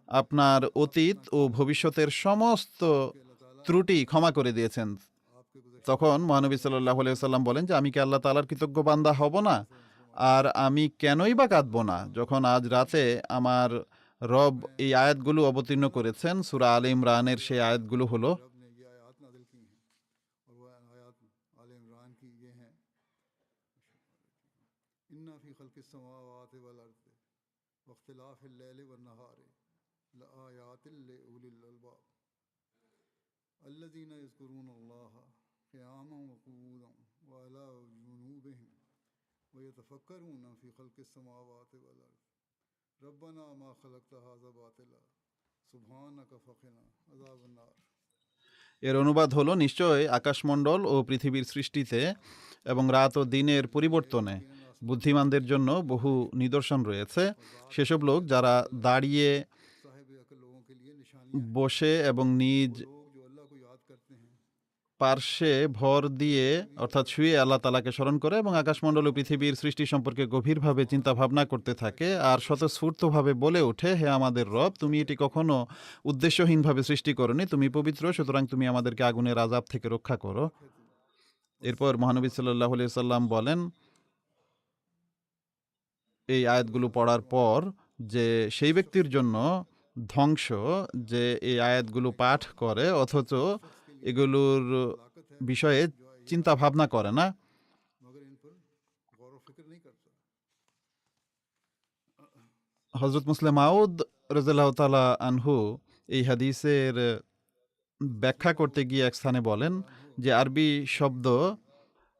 আপনার অতীত ও ভবিষ্যতের সমস্ত ত্রুটি ক্ষমা করে দিয়েছেন। তখন মহানবী সাল্লাল্লাহু আলাইহি ওয়াসাল্লাম বলেন যে আমি কি আল্লাহ তাআলার কৃতজ্ঞ বান্দা হব না? আর আমি কেনই বা কাঁদবো না যখন আজ রাতে আমার রব এই আয়াতগুলো অবতীর্ণ করেছেন। সূরা আলে ইমরানের সেই আয়াতগুলো হলো, रब ने ये आयत नाजिल की हैं और वह आयत आले इमरान की ये हैं, इन्ना फी खल्क़िस समावाति वल अर्ज़ि वख्तिलाफ़िल लैलि वन नहारि लआयातिल लिउलिल अलबाब अल्लज़ीना यज़कुरूनल्लाह क़ियामन व क़ुऊदन व अला जुनूबिहिम व यतफ़क्करूना फी खल्क़िस समावाति वल अर्ज़ि रब्बना मा खलक़्ता हाज़ा बातिला सुब्हानका फ़क़िना अज़ाबन नार। এর অনুবাদ হলো, নিশ্চয় আকাশমণ্ডল ও পৃথিবীর সৃষ্টিতে এবং রাত ও দিনের পরিবর্তনে বুদ্ধিমানদের জন্য বহু নিদর্শন রয়েছে। সেসব লোক যারা দাঁড়িয়ে, साहिब अकल लोगों के लिए निशानियां हैं। বসে এবং নিজ लोग जो अल्लाह को याद करते हैं পার্শ্বে ভর দিয়ে অর্থাৎ শুয়ে আল্লাহ তাআলাকে স্মরণ করে এবং আকাশমণ্ডল ও পৃথিবীর সৃষ্টি সম্পর্কে গভীরভাবে চিন্তা ভাবনা করতে থাকে আর স্বতঃস্ফূর্তভাবে বলে ওঠে, হে আমাদের রব, তুমি এটি কখনো উদ্দেশ্যহীনভাবে সৃষ্টি করনি, তুমি পবিত্র, সুতরাং তুমি আমাদেরকে আগুনের আযাব থেকে রক্ষা করো। এরপর মহানবী সাল্লাল্লাহু আলাইহি সাল্লাম বলেন এই আয়াতগুলো পড়ার পর যে সেই ব্যক্তির জন্য ধ্বংস যে এই আয়াতগুলো পাঠ করে অথচ এগুলোর বিষয়ে চিন্তা ভাবনা করে না। मगर इन पर गौर व फिक्र नहीं करता। হযরত মুসলিম মাউদ রাদিয়াল্লাহু তাআলা আনহু এই হাদিসের ব্যাখ্যা করতে গিয়ে এক স্থানে বলেন যে আরবি শব্দ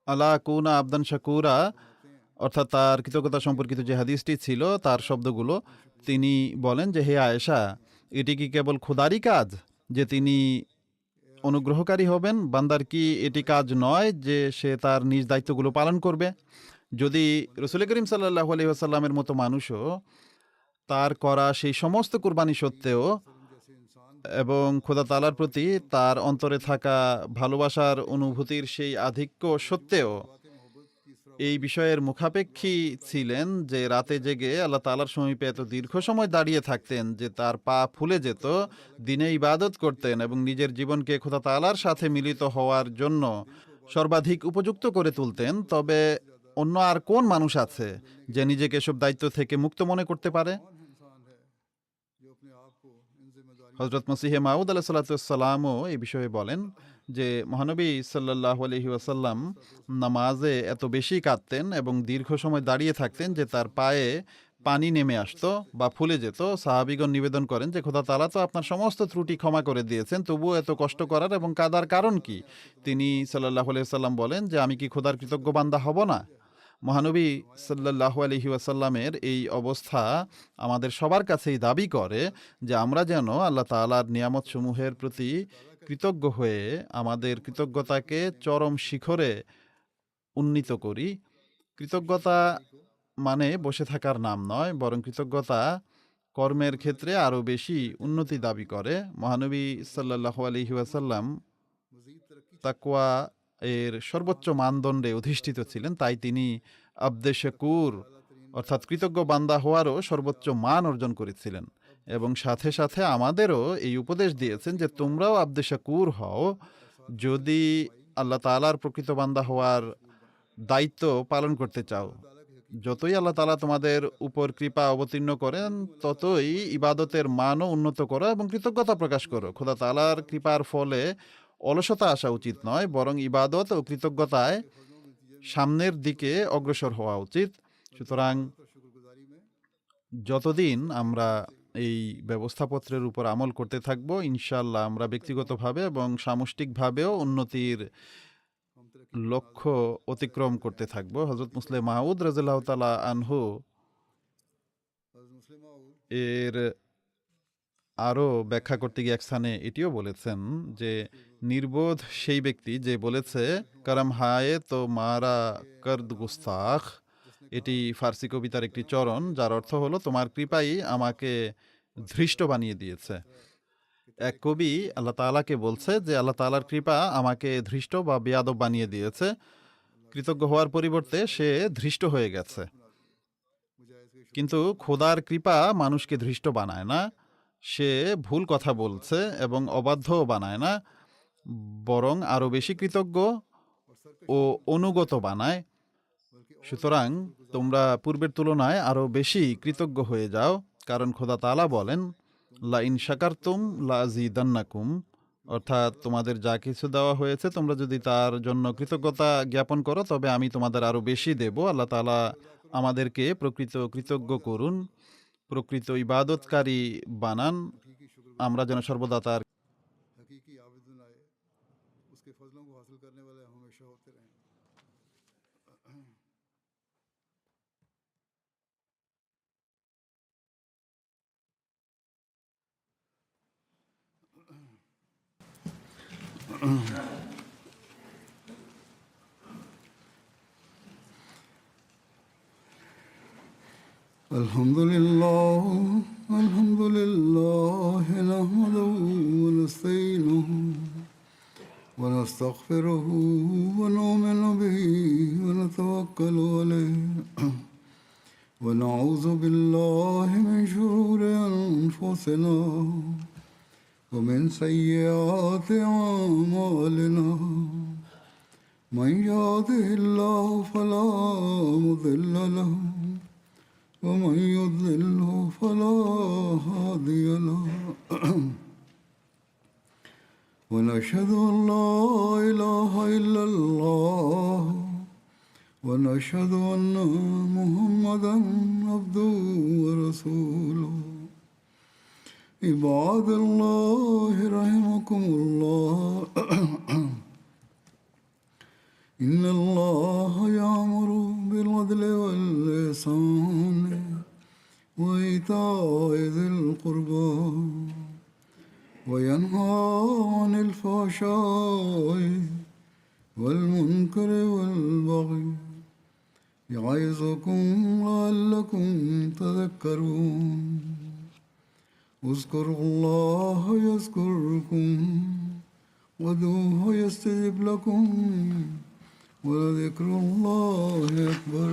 আলা কুনা আবদান শাকুরা অর্থাৎ তার কৃতজ্ঞতা সম্পর্কিত যে হাদিসটি ছিল তার শব্দগুলো, তিনি বলেন যে হে আয়েশা, এটি কি কেবল খোদারই কাজ যে তিনি অনুগ্রহকারী হবেন? বান্দার কি এটি কাজ নয় যে সে তার নিজ দায়িত্বগুলো পালন করবে? যদি রাসূল করিম সাল্লাল্লাহু আলাইহি ওয়াসাল্লামের মতো মানুষও তার করা সেই সমস্ত কুরবানি সত্ত্বেও जैसे इंसान এবং খোদা তাআলার প্রতি তার অন্তরে থাকা ভালোবাসার অনুভূতির সেই আধিক্য সত্ত্বেও बातें मोहब्बत की इस এই বিষয়ের মুখাপেক্ষী ছিলেন যে রাতে জেগে আল্লাহ তাআলার সমীপে এত দীর্ঘ সময় দাঁড়িয়ে থাকতেন যে তার পা ফুলে যেত, দিনে ইবাদত করতেন এবং নিজের জীবনকে খোদা তাআলার সাথে মিলিত হওয়ার জন্য সর্বাধিক উপযুক্ত করে তুলতেন, তবে অন্য আর কোন মানুষ আছে যে নিজেকে এসব দায়িত্ব থেকে মুক্ত মনে করতে পারে? कौन इंसान है जो अपने आप को इन जिम्मेदारियों হযরত মসিহে মাউদ আলাইহিস সালাতুওয়াসসালামও এই বিষয়ে বলেন যে মহানবী সাল্লাল্লাহু আলাইহি ওয়াসাল্লাম নামাজে এত বেশি কাঁদতেন এবং দীর্ঘ সময় দাঁড়িয়ে থাকতেন যে তার পায়ে পানি নেমে আসতো বা ফুলে যেত, সাহাবীগণ নিবেদন করেন যে খোদা তাআলা তো আপনার সমস্ত ত্রুটি ক্ষমা করে দিয়েছেন, তবুও এত কষ্ট করার এবং কাদার কারণ কি? তিনি সাল্লাল্লাহু আলাইহি ওয়াসাল্লাম বলেন যে আমি কি খোদার কৃতজ্ঞ বান্দা হব না? মহানবী সাল্লাল্লাহু আলাইহি ওয়াসাল্লামের এই অবস্থা আমাদের সবার কাছেই দাবি করে যে আমরা যেন আল্লাহ তাআলার নিয়ামতসমূহের প্রতি কৃতজ্ঞ হয়ে আমাদের কৃতজ্ঞতাকে চরম শিখরে উন্নীত করি। কৃতজ্ঞতা মানে বসে থাকার নাম নয়, বরং কৃতজ্ঞতা কর্মের ক্ষেত্রে আরও বেশি উন্নতি দাবি করে। মহানবী সাল্লাল্লাহু আলাইহি ওয়াসাল্লাম তাকওয়া এর সর্বোচ্চ মানদণ্ডে অধিষ্ঠিত ছিলেন, তাই তিনি আবদে শাকুর অর্থাৎ কৃতজ্ঞ বান্দা হওয়ারও সর্বোচ্চ মান অর্জন করেছিলেন এবং সাথে সাথে আমাদেরও এই উপদেশ দিয়েছেন যে তোমরাও আবদে শাকুর হও। যদি আল্লাহ তাআলার প্রকৃত বান্দা হওয়ার দায়িত্ব পালন করতে চাও, যতই আল্লাহ তাআলা তোমাদের উপর কৃপা অবতীর্ণ করেন ততই ইবাদতের মানও উন্নত করো এবং কৃতজ্ঞতা প্রকাশ করো। খোদা তাআলার কৃপার ফলে অলসতা আসা উচিত নয়, বরং ইবাদত ও কৃতজ্ঞতায় সামনের দিকে অগ্রসর হওয়া উচিত। সুতরাং যতদিন আমরা এই ব্যবস্থাপত্রের উপর আমল করতে থাকবো, ইনশাআল্লাহ আমরা ব্যক্তিগতভাবে এবং সামষ্টিকভাবেও উন্নতির লক্ষ্য অতিক্রম করতে থাকবো। হযরত মুসলিম মাউদ রাদিয়াল্লাহু তাআলা আনহু এর আরও ব্যাখ্যা করতে গিয়ে এক স্থানে এটিও বলেছেন যে নির্বোধ সেই ব্যক্তি যে বলেছে করম হায়ে তো মারা কর্দ গুস্তাখ। এটি ফার্সি কবিতার একটি চরণ, যার অর্থ হলো তোমার কৃপাই আমাকে ধৃষ্ট বানিয়ে দিয়েছে। এক কবি আল্লাহ তাআলাকে বলছে যে আল্লাহ তাআলার কৃপা আমাকে ধৃষ্ট বা বেয়াদব বানিয়ে দিয়েছে। কৃতজ্ঞ হওয়ার পরিবর্তে সে ধৃষ্ট হয়ে গেছে। কিন্তু খোদার কৃপা মানুষকে ধৃষ্ট বানায় না, সে ভুল কথা বলছে এবং অবাধ্যও বানায় না, বরং আরও বেশি কৃতজ্ঞ ও অনুগত বানায়। সুতরাং তোমরা পূর্বের তুলনায় আরও বেশি কৃতজ্ঞ হয়ে যাও, কারণ খোদা তাআলা বলেন লা ইন শাকারতুম লা আযীদান্নাকুম, অর্থাৎ তোমাদের যা কিছু দেওয়া হয়েছে তোমরা যদি তার জন্য কৃতজ্ঞতা জ্ঞাপন করো তবে আমি তোমাদের আরও বেশি দেব। আল্লাহ তাআলা আমাদেরকে প্রকৃত কৃতজ্ঞ করুন, প্রকৃত ইবাদতকারী বানান, আমরা যেন সর্বদা তার हकीकी आबिद बनाए, उसके फजलों को हासिल करने वाले हम हमेशा होते रहें। الحمد لله نحمده ونستعينه ونستغفره ونؤمن به ونتوكل عليه ونعوذ بالله من شرور أنفسنا ومن سيئات أعمالنا من يهده الله فلا مضل له ومن يضلله فلا هادي له ونشهد أن لا إله إلا الله ونشهد أن محمدا عبده ورسوله عباد الله رحمكم الله إن الله يأمر بالعدل والإحسان وإيتاء ذي القربى وينهى عن الفحشاء والمنكر والبغي يعظكم لعلكم تذكرون اذكروا الله يذكركم وادعوه يستجب لكم ولذكر الله أكبر.